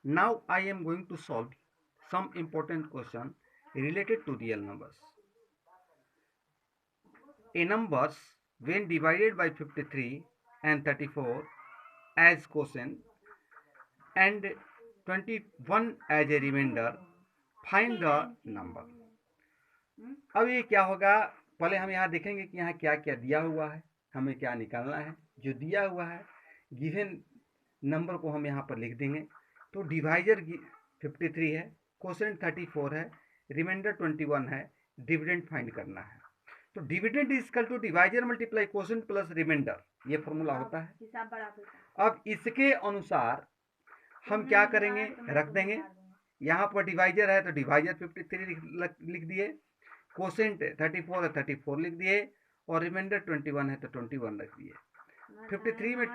Now I am going to solve some important question related to real numbers. A numbers when divided by 53 and 34 as quotient and 21 as a remainder, find the number. अब ये क्या होगा, पहले हम यहाँ देखेंगे कि यहाँ क्या क्या दिया हुआ है, हमें क्या निकालना है। जो दिया हुआ है गिवन नंबर को हम यहाँ पर लिख देंगे। तो डिवाइजर 53 है, क्वोशेंट 34 है, रिमाइंडर 21 है, डिविडेंड फाइंड करना है। तो dividend is equal to divisor multiply quotient plus remainder, ये फॉर्मूला होता है। अब इसके अनुसार हम क्या करेंगे, रख देंगे। यहाँ पर डिवाइजर है तो डिवाइजर 53 लिख दिए, क्वोशेंट 34 है 34 लिख दिए, और रिमाइंडर 21 है तो 21 रख दिए। 53 में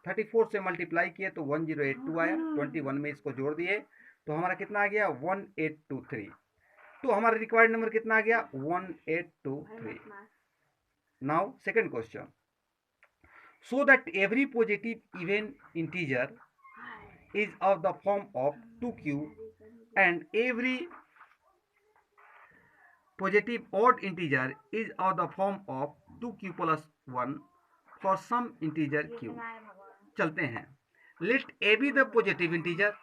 34 से मल्टीप्लाई किए तो 1082 आया, 21 में इसको जोड़ दिए तो हमारा कितना आ गया 1823। तो हमारा रिक्वायर्ड नंबर कितना आ गया 1823। Now second question, so that every positive even integer is of the form of 2q and every positive odd integer is of the form of 2q plus 1 for some integer q। चलते हैं, let a B the positive integer.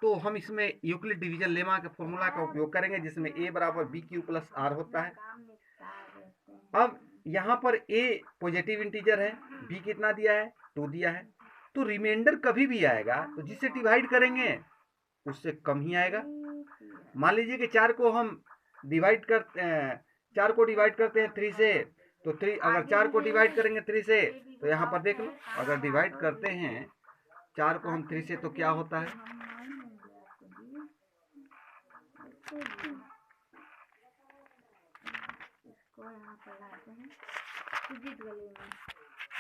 तो हम इसमें Euclid division lemma के formula का उपयोग करेंगे जिसमें ए बराबर बी क्यू प्लस आर होता है। अब यहाँ पर ए पॉजिटिव इंटीजर है, बी कितना दिया है 2 दिया है, तो रिमाइंडर कभी भी आएगा तो जिससे डिवाइड करेंगे उससे कम ही आएगा। मान लीजिए कि 4 को हम डिवाइड करते हैं, 4 को डिवाइड करते हैं 3 से, तो 3 अगर 4 को डिवाइड करेंगे 3 से तो यहाँ पर देख लो, अगर डिवाइड करते हैं 4 को हम 3 से तो क्या होता है,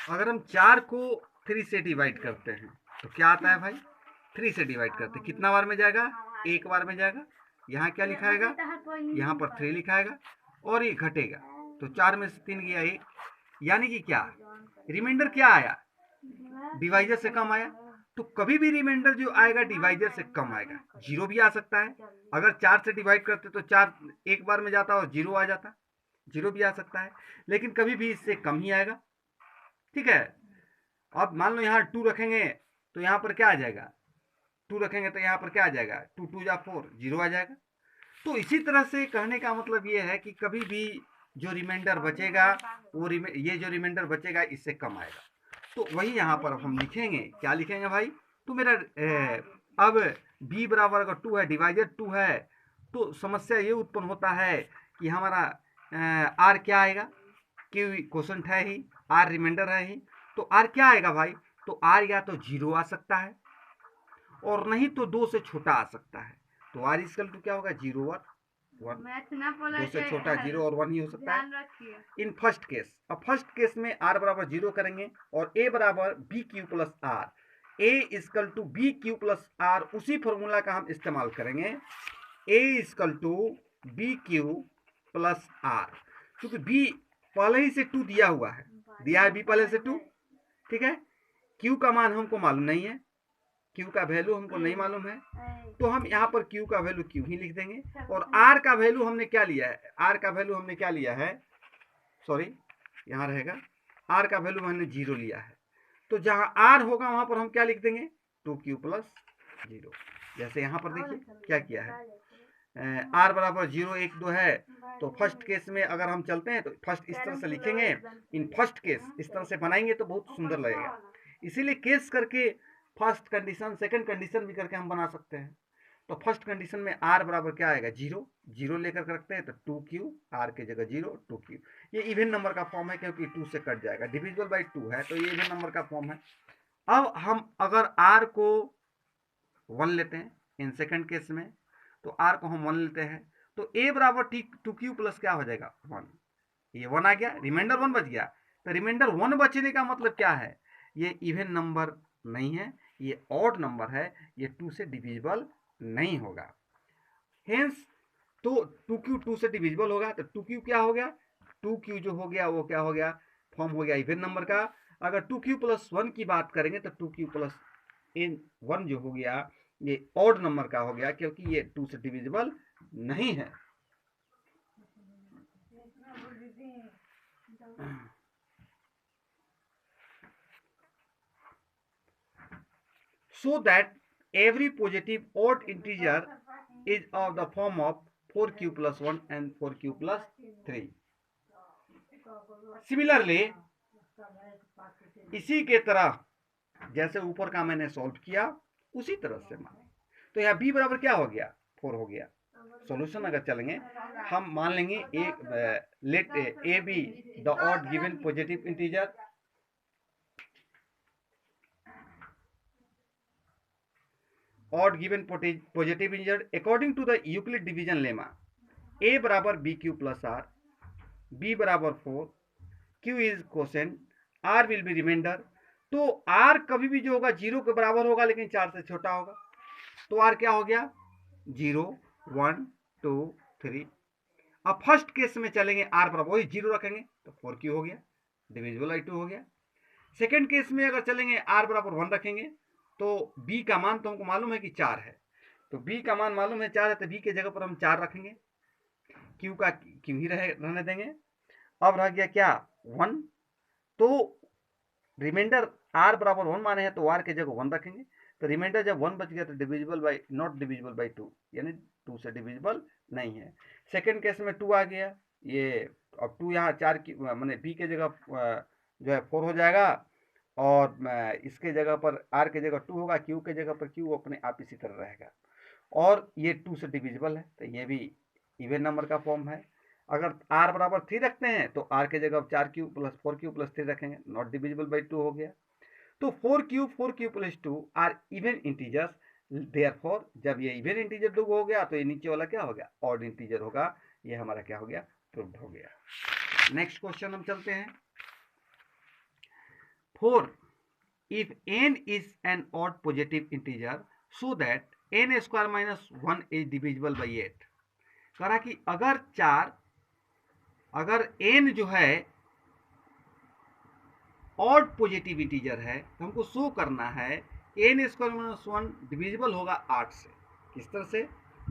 अगर हम 4 को 3 से डिवाइड करते हैं तो क्या आता है भाई, 3 से डिवाइड करते हैं कितना बार में जाएगा, एक बार में जाएगा। यहाँ क्या लिखाएगा, यहाँ पर 3 लिखाएगा और ये घटेगा तो 4 में से 3 गया 1, यानी कि क्या रिमाइंडर क्या आया, डिवाइजर से कम आया। तो कभी भी रिमाइंडर जो आएगा डिवाइजर से कम आएगा। 0 भी आ सकता है, अगर 4 से डिवाइड करते तो 4 एक बार में जाता और 0 आ जाता, 0 भी आ सकता है, लेकिन कभी भी इससे कम ही आएगा। ठीक है, अब मान लो यहाँ 2 रखेंगे तो यहाँ पर क्या आ जाएगा, 2 रखेंगे तो यहाँ पर क्या आ जाएगा 2 2 जा 4, 0 आ जाएगा। तो इसी तरह से कहने का मतलब ये है कि कभी भी जो रिमाइंडर बचेगा वो ये जो रिमाइंडर बचेगा इससे कम आएगा। तो वही यहाँ पर हम लिखेंगे, क्या लिखेंगे भाई, तो मेरा अब b बराबर अगर 2 है, डिवाइजर 2 है, तो समस्या ये उत्पन्न होता है कि हमारा r क्या आएगा, क्यों क्वेश्चन है ही, r रिमाइंडर है ही, तो r क्या आएगा भाई, तो r या तो 0 आ सकता है और नहीं तो 2 से छोटा आ सकता है। तो r इक्वल टू क्या होगा 0 और 1, 2 से छोटा 0 और 1 ही हो सकता है इन फर्स्ट केस। अब फर्स्ट केस में r बराबर 0 करेंगे और a बराबर b q plus r, a equal to b q plus r, उसी फॉर्मूला का हम इस्तेमाल करेंगे, a equal to b q plus r, क्योंकि b पहले ही से 2 दिया हुआ है, दिया है b पहले से 2। ठीक है, q का मान हमको मालूम नहीं है, q का वैल्यू हमको नहीं मालूम है, तो हम यहाँ पर q का वैल्यू q ही लिख देंगे। और r का वैल्यू हमने क्या लिया है, r का वैल्यू हमने क्या लिया है, सॉरी यहाँ रहेगा, r का वैल्यू हमने 0 लिया है। तो जहाँ r होगा वहाँ पर हम क्या लिख देंगे 2q प्लस 0। जैसे यहाँ पर देखिए क्या किया है, r बराबर 0 1 2 है, तो फर्स्ट केस में अगर हम चलते हैं तो फर्स्ट इस तरह से लिखेंगे, इन फर्स्ट केस इस तरह से बनाएंगे तो बहुत सुंदर लगेगा। इसीलिए केस करके फर्स्ट कंडीशन सेकंड कंडीशन भी करके हम बना सकते हैं। तो फर्स्ट कंडीशन में r बराबर क्या आएगा 0, 0 लेकर रखते हैं तो 2q, r के जगह 0 2q। ये इवन नंबर का फॉर्म है क्योंकि 2 से कट जाएगा, डिविजिबल बाई 2 है तो ये इवन नंबर का फॉर्म है। अब हम अगर r को 1 लेते हैं इन सेकंड केस में, तो r को हम 1 लेते हैं, तो a बराबर 2q प्लस क्या हो जाएगा 1, ये 1 आ गया, रिमाइंडर 1 बच गया। तो रिमाइंडर 1 बचने का मतलब क्या है, ये इवन नंबर नहीं है, ये ऑड नंबर है, ये 2 से डिविजिबल नहीं होगा। हेंस तो 2q 2 से डिविजिबल होगा तो 2q क्या हो गया, 2q जो हो गया वो क्या हो गया, फॉर्म हो गया इवन नंबर का। अगर 2q प्लस 1 की बात करेंगे तो 2q प्लस 1 जो हो गया ये ऑड नंबर का हो गया क्योंकि ये 2 से डिविजिबल नहीं है। So that every positive odd integer is of the form of 4q plus 1 and 4q plus 3. Similarly, इसी के तरह जैसे ऊपर का मैंने सॉल्व किया उसी तरह से माने तो यहाँ b बराबर क्या हो गया 4 हो गया। सॉल्यूशन अगर चलेंगे हम मान लेंगे let a B the odd given positive integer, odd given positive integer according to the Euclid division lemma a बराबर b q plus r, b बराबर 4, q is quotient, r will be reminder. तो r कभी भी जो होगा 0 के बराबर होगा लेकिन 4 से छोटा होगा, तो r क्या हो गया 0 1 2 3। अब फर्स्ट केस में चलेंगे r बराबर वही 0 रखेंगे तो 4q हो गया, डिविजिबल बाई 2 हो गया। सेकेंड केस में अगर चलेंगे r बराबर 1 रखेंगे तो b का मान तो हमको मालूम है कि 4 है, तो b का मान मालूम है 4 है तो b के जगह पर हम 4 रखेंगे, q का q ही रहने देंगे। अब रह गया क्या 1, तो रिमाइंडर r बराबर 1 माने हैं तो r के जगह 1 रखेंगे, तो रिमाइंडर जब 1 बच गया तो divisible by not divisible by 2 यानी 2 से डिविजिबल नहीं है। सेकेंड केस में 2 आ गया, ये अब 2 यहाँ 4 की माने b के जगह जो है 4 हो जाएगा और इसके जगह पर r के जगह 2 होगा, q के जगह पर q अपने आप इसी तरह रहेगा और ये 2 से डिविजिबल है तो ये भी इवन नंबर का फॉर्म है। अगर r बराबर 3 रखते हैं तो r के जगह 4q प्लस 4q प्लस 3 रखेंगे, नॉट डिविजिबल बाई 2 हो गया। तो 4q plus 2 r even integers, therefore जब ये इवन इंटीजर 2 हो गया तो ये नीचे वाला क्या हो गया ऑड इंटीजर होगा, ये हमारा क्या हो गया प्रूव्ड हो गया। नेक्स्ट क्वेश्चन हम चलते हैं। 4 if n is an odd positive integer so that n square minus 1 is divisible by 8। कह रहा कि अगर n जो है ऑड पॉजिटिव इंटीजर है तो हमको शो करना है n स्क्वायर माइनस 1 डिविजिबल होगा 8 से। किस तरह से,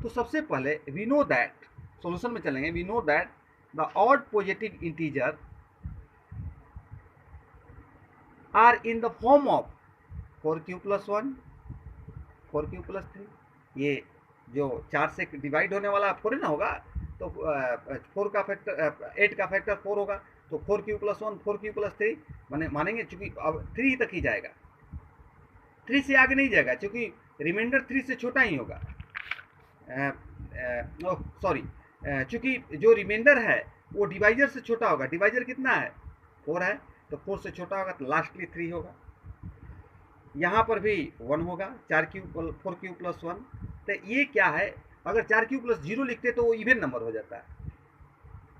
तो सबसे पहले वी नो दैट, सॉल्यूशन में चलेंगे, we know that the odd positive integer are in the form of 4q plus 1 4q plus 3। ये जो 4 से डिवाइड होने वाला 4 ना होगा तो 4 का फैक्टर 8 का फैक्टर 4 होगा तो 4q प्लस 1 4q प्लस 3 मानेंगे, चूंकि अब 3 तक ही जाएगा, 3 से आगे नहीं जाएगा क्योंकि रिमाइंडर 3 से छोटा ही होगा। सॉरी, चूंकि जो रिमाइंडर है वो डिवाइजर से छोटा होगा, डिवाइजर कितना है 4 है तो 4 से छोटा होगा तो लास्टली 3 होगा। यहाँ पर भी 1 होगा 4q प्लस 1, तो ये क्या है, अगर 4q प्लस 0 लिखते तो वो इवन नंबर हो जाता है,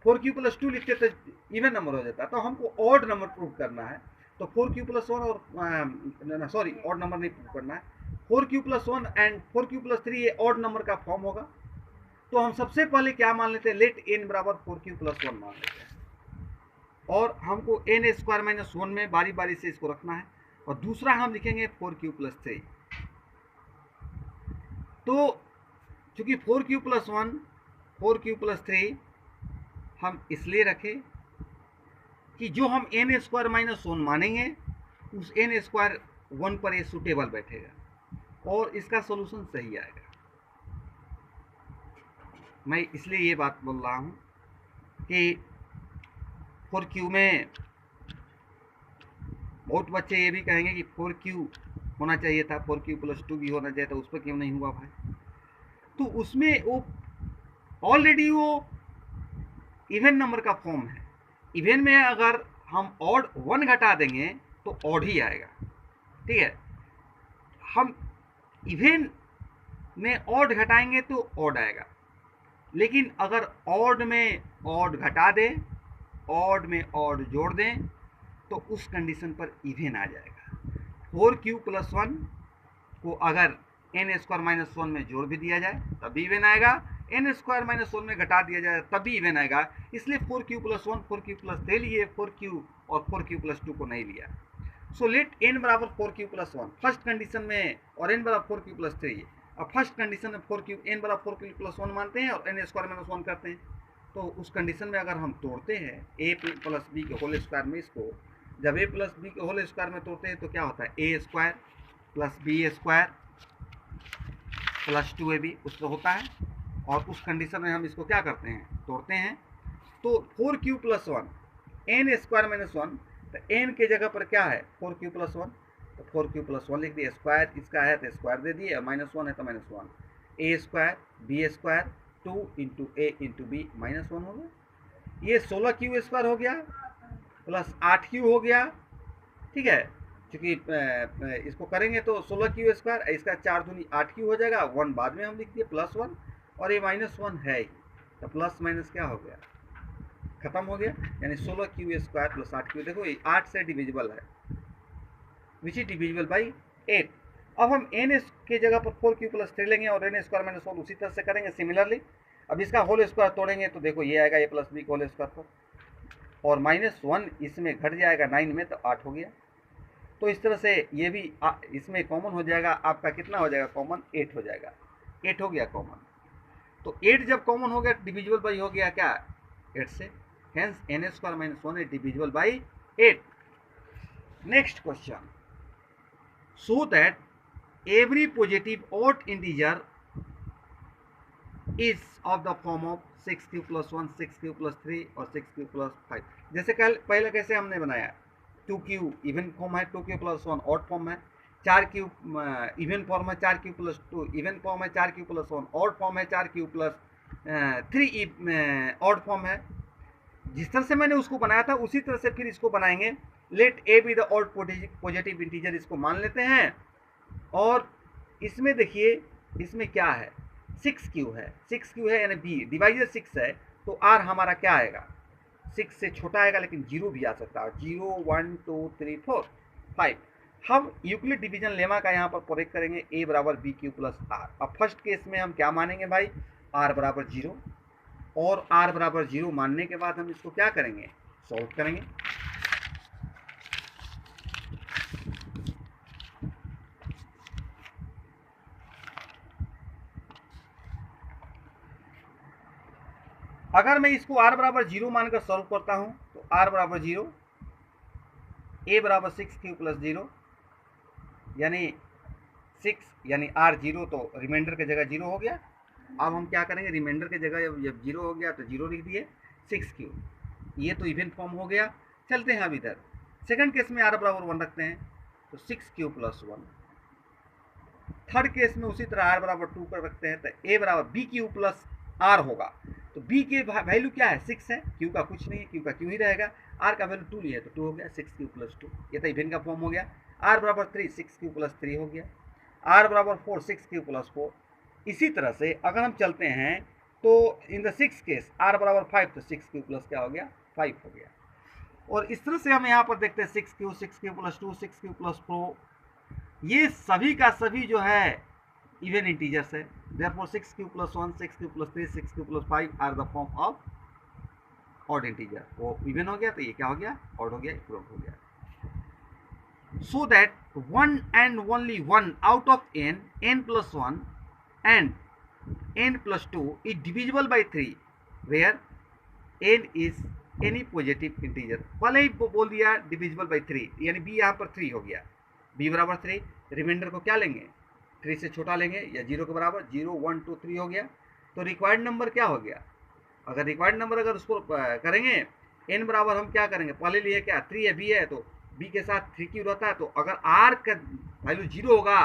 4q प्लस 2 लिखते तो इवन नंबर हो जाता है, तो हमको ऑड नंबर प्रूव करना है। तो 4q प्लस 1 और सॉरी ऑड नंबर नहीं प्रूव करना है, 4q plus 1 and 4q plus 3 ये ऑड नंबर का फॉर्म होगा। तो हम सबसे पहले क्या मान लेते हैं, लेट n बराबर 4q प्लस 1 मान लेते हैं और हमको n स्क्वायर माइनस 1 में बारी बारी से इसको रखना है और दूसरा हम लिखेंगे 4q प्लस 3। तो चूंकि 4q प्लस 1 4q प्लस 3 हम इसलिए रखें कि जो हम n स्क्वायर माइनस 1 मानेंगे उस n स्क्वायर 1 पर ये सुटेबल बैठेगा और इसका सॉल्यूशन सही आएगा। मैं इसलिए ये बात बोल रहा हूँ कि 4q में बहुत बच्चे ये भी कहेंगे कि 4q होना चाहिए था, 4q प्लस 2 भी होना चाहिए था, उस पर क्यों नहीं हुआ भाई। तो उसमें वो ऑलरेडी वो इवन नंबर का फॉर्म है, इवन में अगर हम ऑड 1 घटा देंगे तो ऑड ही आएगा, ठीक है। हम इवन में ऑड घटाएंगे तो ऑड आएगा, लेकिन अगर ऑड में ऑड घटा दें, ऑड में ऑड जोड़ दें तो उस कंडीशन पर इवन आ जाएगा। 4q प्लस 1 को अगर n स्क्वायर माइनस 1 में जोड़ भी दिया जाए तब भी इवन आएगा, n स्क्वायर माइनस 1 में घटा दिया जाए तब भी इवन आएगा। इसलिए 4q प्लस 1 4q प्लस 3 लिए, 4q और 4q प्लस 2 को नहीं लिया। सो लेट n बराबर 4q प्लस 1 फर्स्ट कंडीशन में, और n बराबर 4q प्लस 3। अब फर्स्ट कंडीशन में 4q n बराबर 4q प्लस 1 मानते हैं और n स्क्वायर माइनस 1 करते हैं। तो उस कंडीशन में अगर हम तोड़ते हैं a प्लस b के होल स्क्वायर में इसको, जब a प्लस b के होल स्क्वायर में तोड़ते हैं तो क्या होता है, a square plus b square plus 2ab उससे होता है। और उस कंडीशन में हम इसको क्या करते हैं, तोड़ते हैं। तो 4q plus 1 n square minus 1, तो n के जगह पर क्या है 4q प्लस 1, तो 4q प्लस 1 लिख दिए। स्क्वायर इसका है तो स्क्वायर दे दिए, माइनस 1 है तो minus 1, a square b square 2 into a into b minus 1 हो गया। ये 16q स्क्वायर हो गया प्लस 8q हो गया, ठीक है। क्योंकि इसको करेंगे तो 16q स्क्वायर, इसका 4 दूनी 8q हो जाएगा, 1 बाद में हम लिख दिए प्लस 1, और ये माइनस 1 है ही, तो प्लस माइनस क्या हो गया, खत्म हो गया। यानी 16q स्क्वायर प्लस 8q, देखो ये 8 से डिविजिबल है, विच इज डिविजिबल बाई 8। अब हम n के जगह पर 4q प्लस 3 लेंगे और n स्क्वायर माइनस 1 उसी तरह से करेंगे सिमिलरली। अब इसका होल स्क्वायर तोड़ेंगे तो देखो ये आएगा a plus b whole square पर, और माइनस 1 इसमें घट जाएगा 9 में, तो 8 हो गया। तो इस तरह से ये भी इसमें कॉमन हो जाएगा, आपका कितना हो जाएगा कॉमन, 8 हो जाएगा, 8 हो गया कॉमन। तो 8 जब कॉमन हो गया डिविजिबल बाई हो गया क्या 8 से, hence n square minus 1 is divisible by 8। Next question, so that every positive odd integer is of the form of 6q plus 1, 6q plus 3 और 6q plus 5। जैसे कल पहले कैसे हमने बनाया, 2q इवन फॉर्म है, 2q plus 1 ऑड फॉर्म है, 4q even form है, 4q plus 2 इवन फॉर्म है, 4q plus 1 ऑड फॉर्म है, 4q plus 3 ऑड फॉर्म है। जिस तरह से मैंने उसको बनाया था उसी तरह से फिर इसको बनाएंगे। Let a B the odd positive integer, इसको मान लेते हैं। और इसमें देखिए इसमें क्या है, 6q है, 6q है यानी b डिवाइजर 6 है, तो r हमारा क्या आएगा, 6 से छोटा आएगा लेकिन 0 भी आ सकता है, 0 1 2 3 4 5। हम यूक्लिड डिवीजन लेमा का यहाँ पर प्रयोग करेंगे, a बराबर बी क्यू प्लस आर। अब फर्स्ट केस में हम क्या मानेंगे भाई, r बराबर 0, और r बराबर 0 मानने के बाद हम इसको क्या करेंगे, सॉल्व करेंगे। अगर मैं इसको r बराबर 0 मानकर सॉल्व करता हूं तो r बराबर 0, a बराबर 6q प्लस 0, यानी 6 यानी r 0, तो रिमाइंडर की जगह 0 हो गया। अब हम क्या करेंगे, रिमाइंडर की जगह जब 0 हो गया तो 0 लिख दिए, 6q, ये तो इवन फॉर्म हो गया। चलते हैं अब इधर सेकंड केस में r बराबर 1 रखते हैं, तो 6q प्लस 1। थर्ड केस में उसी तरह r बराबर 2 पर रखते हैं, तो a बराबर बी क्यू प्लस r होगा। तो b के वैल्यू क्या है, 6 है, q का कुछ नहीं है, q का q ही रहेगा, r का वैल्यू 2 लिया तो 2 हो गया, 6q प्लस 2, ये तो इवन का फॉर्म हो गया। r बराबर 3, 6q प्लस 3 हो गया, r बराबर 4, 6q प्लस 4। इसी तरह से अगर हम चलते हैं तो in the 6th case r बराबर 5, तो 6q प्लस क्या हो गया, 5 हो गया। और इस तरह से हम यहाँ पर देखते हैं 6q प्लस 2, 6q प्लस 4, ये सभी का सभी जो है इवन इंटीजर्स है। therefore 6q plus 1, 6q plus 3, 6q plus 5 are the form of odd integer. वो इवन हो गया तो ये क्या हो गया, ऑड हो गया, इक्वल हो गया। So that one and only one out of n, n plus 1 and n plus 2 is divisible by 3 where n is any positive integer. पहले ही बोल दिया डिविजिबल बाई 3, यानी b यहाँ पर 3 हो गया, b बराबर 3, रिमाइंडर को क्या लेंगे, 3 से छोटा लेंगे या 0 के बराबर, 0 1 2 3 हो गया। तो रिक्वायर्ड नंबर क्या हो गया, अगर रिक्वायर्ड नंबर अगर उसको करेंगे n बराबर हम क्या करेंगे, पहले लिए क्या 3 है, b है, तो b के साथ 3q रहता है, तो अगर r का वैल्यू 0 होगा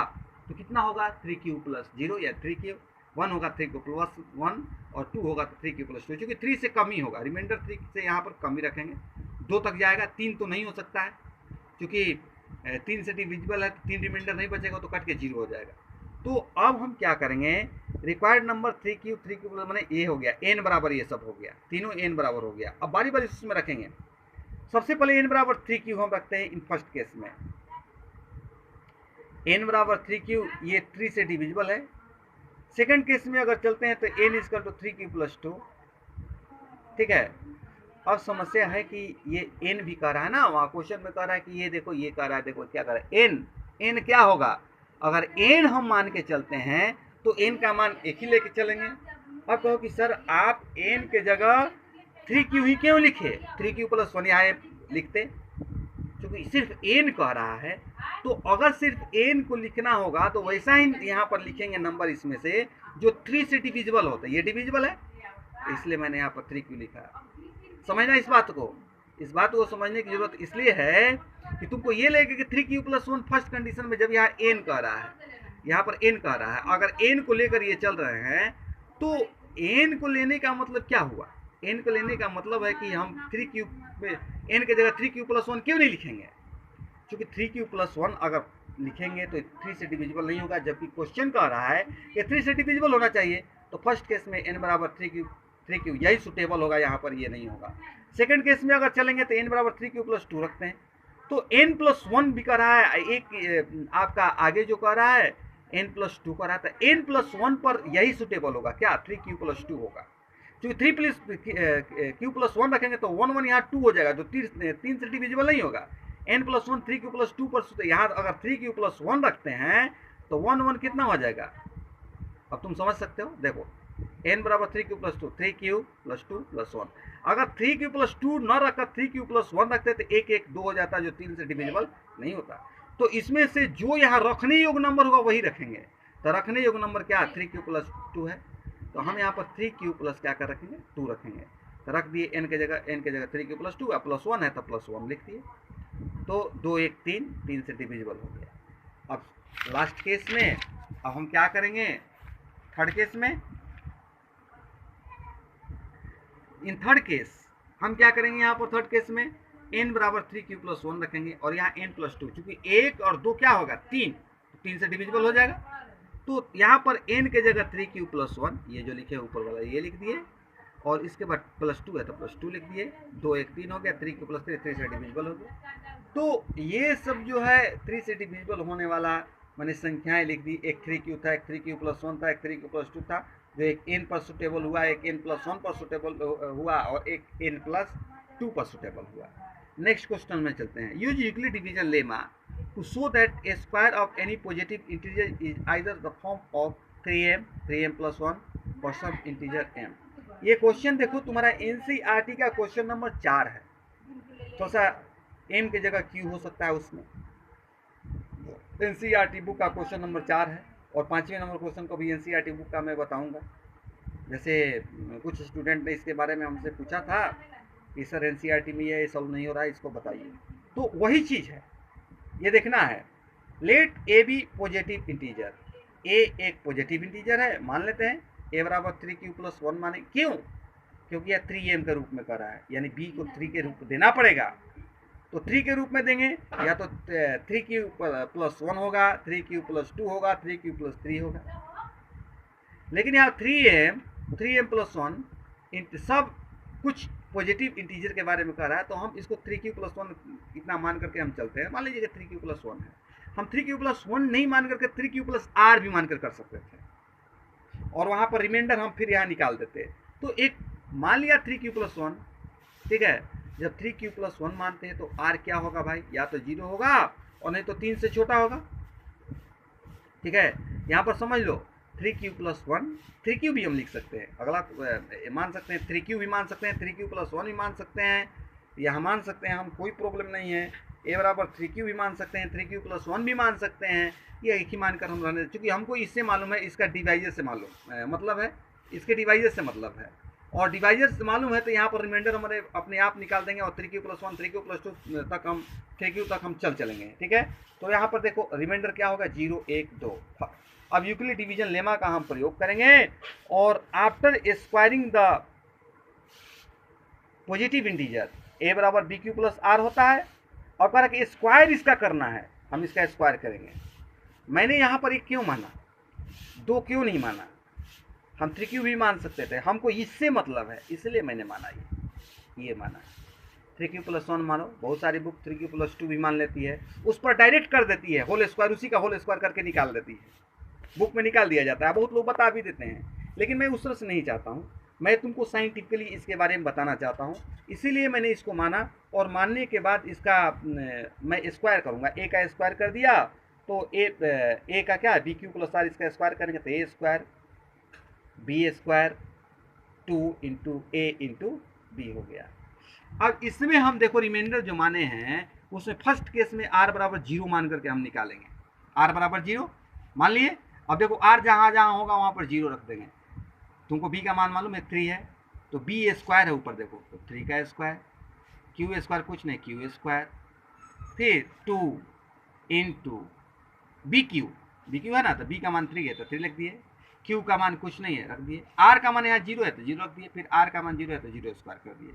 तो कितना होगा, 3q प्लस 0, या 3q 1 होगा 3q प्लस 1, और 2 होगा तो 3q प्लस 2, क्योंकि 3 से कम ही होगा, रिमाइंडर 3 से यहाँ पर कम ही रखेंगे, 2 तक जाएगा, 3 तो नहीं हो सकता है क्योंकि 3 से डिविजिबल है, 3 रिमाइंडर नहीं बचेगा तो कट के 0 हो जाएगा। तो अब हम क्या करेंगे, रिक्वायर्ड नंबर 3q प्लस मैंने ये हो गया, n बराबर ये सब हो गया, तीनों n बराबर हो गया। अब बारी बारी उसमें रखेंगे, सबसे पहले n बराबर 3q हम रखते हैं इन फर्स्ट केस में, n बराबर 3q, ये 3 से डिविजिबल है। सेकंड केस में अगर चलते हैं तो n is equal to 3q plus 2, ठीक है। अब समस्या है कि ये n भी कह रहा है ना, वहाँ क्वेश्चन में कह रहा है कि ये देखो, ये कह रहा है, देखो क्या कह रहा है, n क्या होगा, अगर n हम मान के चलते हैं तो n का मान एक ही लेके चलेंगे। अब कहो कि सर आप n के जगह 3q ही क्यों लिखे, 3q + 1 यहाँ लिखते, क्योंकि सिर्फ n कह रहा है। तो अगर सिर्फ n को लिखना होगा तो वैसा ही यहाँ पर लिखेंगे नंबर इसमें से जो 3 से डिविजिबल होता है। ये डिविजिबल है, इसलिए मैंने यहाँ पर 3q लिखा। समझना इस बात को समझने की जरूरत इसलिए है कि तुमको ये लेके कि 3q + 1 फर्स्ट कंडीशन में जब यहाँ n कह रहा है, यहाँ पर n कह रहा है, अगर n को लेकर ये चल रहे हैं तो n को लेने का मतलब क्या हुआ, n को लेने का मतलब है कि हम 3q में n के जगह 3q + 1 क्यों नहीं लिखेंगे, क्योंकि 3q + 1 अगर लिखेंगे तो 3 से डिविजिबल नहीं होगा, जबकि क्वेश्चन कह रहा है कि 3 से डिविजिबल होना चाहिए। तो फर्स्ट केस में n बराबर 3q यही सुटेबल होगा, यहाँ पर ये नहीं होगा। सेकंड केस में अगर चलेंगे तो n बराबर 3q + 2 रखते हैं, तो n + 1 भी कह रहा है, एक आपका आगे जो कह रहा है n + 2 कह रहा था, n + 1 पर यही सुटेबल होगा क्या, 3q + 2 होगा। क्योंकि 3 + q + 1 रखेंगे तो 1 1 यहाँ 2 हो जाएगा, तो 3 से डिविजिबल नहीं होगा। n + 1 3q + 2 पर यहाँ अगर 3q + 1 रखते हैं तो 1 1 कितना हो जाएगा, अब तुम समझ सकते हो। देखो n बराबर 3q + 2, 3q + 2 + 1। अगर 3q + 2 न रखकर 3q + 1 रखते तो 1 1 2 हो जाता, जो 3 से डिविजिबल नहीं होता। तो इसमें से जो यहाँ रखने योग्य नंबर होगा वही रखेंगे। तो रखने योग्य नंबर क्या, 3q + 2 है, तो हम यहाँ पर 3q + क्या कर रखेंगे, 2 रखेंगे। तो रख दिए n के जगह 3q + 2, अब +1 है तो +1 लिख दिए, तो 2 1 3 से डिविजिबल हो गया। अब लास्ट केस में अब हम क्या करेंगे, थर्ड केस में, इन थर्ड केस हम क्या करेंगे, यहाँ पर थर्ड केस में n बराबर 3q + 1 रखेंगे और यहाँ n + 2, चूंकि 1 और 2 क्या होगा, 3 से डिविजिबल हो जाएगा। तो यहाँ पर n के जगह 3q + 1, ये जो लिखे ऊपर वाला ये लिख दिए, और इसके बाद +2 है तो +2 लिख दिए, 2 1 3 हो गया, 3q + 3 3 से डिविजिबल हो गया। तो ये सब जो है 3 से डिविजिबल होने वाला मैंने संख्याएं लिख दी, एक 3q था, एक 3q + 1 था, एक 3q + 2 था, जो एक n पर सुटेबल हुआ, एक n + 1 पर सुटेबल हुआ और एक n + 2 पर सुटेबल हुआ। नेक्स्ट क्वेश्चन में चलते हैं। Use Euclid division lemma to show that a square of any positive integer is either the form of 3m + 1 for some integer m। ये क्वेश्चन देखो तुम्हारा NCERT का क्वेश्चन नंबर 4 है, तो सा m की जगह q हो सकता है उसमें। NCERT बुक का क्वेश्चन नंबर 4 है, और 5वें नंबर क्वेश्चन को भी NCERT बुक का मैं बताऊंगा। जैसे कुछ स्टूडेंट ने इसके बारे में हमसे पूछा था कि सर NCERT में ये सॉल्व नहीं हो रहा है, इसको बताइए। तो वही चीज़ है, ये देखना है। Let a be positive integer, a एक पॉजिटिव इंटीजर है, मान लेते हैं a बराबर 3q + 1 माने, क्यों, क्योंकि यह 3m के रूप में कर रहा है, यानी b को 3 के रूप में देना पड़ेगा। तो 3 के रूप में देंगे, या तो 3q + 1 होगा, 3q + 2 होगा, 3q + 3 होगा। लेकिन यहाँ 3m + 1 सब कुछ पॉजिटिव इंटीजर के बारे में कह रहा है, तो हम इसको 3q + 1 इतना मान करके हम चलते हैं। मान लीजिए कि 3q + 1 है, हम 3q + 1 नहीं मान करके 3q + r भी मान कर सकते थे, और वहाँ पर रिमाइंडर हम फिर यहाँ निकाल देते। तो एक मान लिया 3q + 1, ठीक है, जब 3q + 1 मानते हैं तो r क्या होगा भाई, या तो 0 होगा और नहीं तो 3 से छोटा होगा। ठीक है, यहाँ पर समझ लो 3q + 1, 3q भी हम लिख सकते हैं, अगला मान सकते हैं, 3q भी मान सकते हैं, 3q + 1 भी मान सकते हैं, यहाँ मान सकते हैं हम, कोई प्रॉब्लम नहीं है। a बराबर 3q भी मान सकते हैं, 3q + 1 भी मान सकते हैं, ये एक ही मानकर हम रहने, क्योंकि हमको इससे मालूम है, इसका डिवाइजर से मालूम मतलब है, इसके डिवाइजर से मतलब है, और डिवाइजर से मालूम है तो यहाँ पर रिमाइंडर हमारे अपने आप निकाल देंगे, और 3q + 1 3q + 2 तक हम 3q तक हम चलेंगे। ठीक है, तो यहाँ पर देखो रिमाइंडर क्या होगा, 0 1 2। अब यूक्लिड डिवीजन लेमा का हम प्रयोग करेंगे, और after squaring the positive integer a बराबर bq + r होता है, और कह रहा कि स्क्वायर इसका करना है, हम इसका स्क्वायर करेंगे। मैंने यहाँ पर एक क्यों माना, 2 क्यों नहीं माना, हम 3q भी मान सकते थे, हमको इससे मतलब है, इसलिए मैंने माना ये माना। 3q + 1 मानो, बहुत सारी बुक 3q + 2 भी मान लेती है, उस पर डायरेक्ट कर देती है, होल स्क्वायर उसी का होल स्क्वायर करके निकाल देती है, बुक में निकाल दिया जाता है, बहुत लोग बता भी देते हैं, लेकिन मैं उस तरह से नहीं चाहता हूँ। मैं तुमको साइंटिफिकली इसके बारे में बताना चाहता हूँ, इसीलिए मैंने इसको माना। और मानने के बाद इसका मैं स्क्वायर करूँगा, ए का स्क्वायर कर दिया तो ए का क्या, बी क्यू प्लस आर, इसका स्क्वायर करेंगे तो ए स्क्वायर बी स्क्वायर 2 इंटू ए इंटू बी हो गया। अब इसमें हम देखो रिमाइंडर जो माने हैं उसमें फर्स्ट केस में आर बराबर 0 मान करके हम निकालेंगे, आर बराबर 0 मान लिए। अब देखो आर जहाँ जहाँ होगा वहाँ पर 0 रख देंगे। तुमको बी का मान मालूम है 3 है, तो बी स्क्वायर है ऊपर देखो, तो 3 का स्क्वायर, क्यू स्क्वायर कुछ नहीं, क्यू स्क्वायर, फिर 2 इंटू बी क्यू है ना, तो बी का मान 3 है तो 3 लिख दिए, क्यू का मान कुछ नहीं है रख दिए, आर का मान यहाँ 0 है तो 0 रख दिए, फिर आर का मान 0 है तो 0 स्क्वायर कर दिए,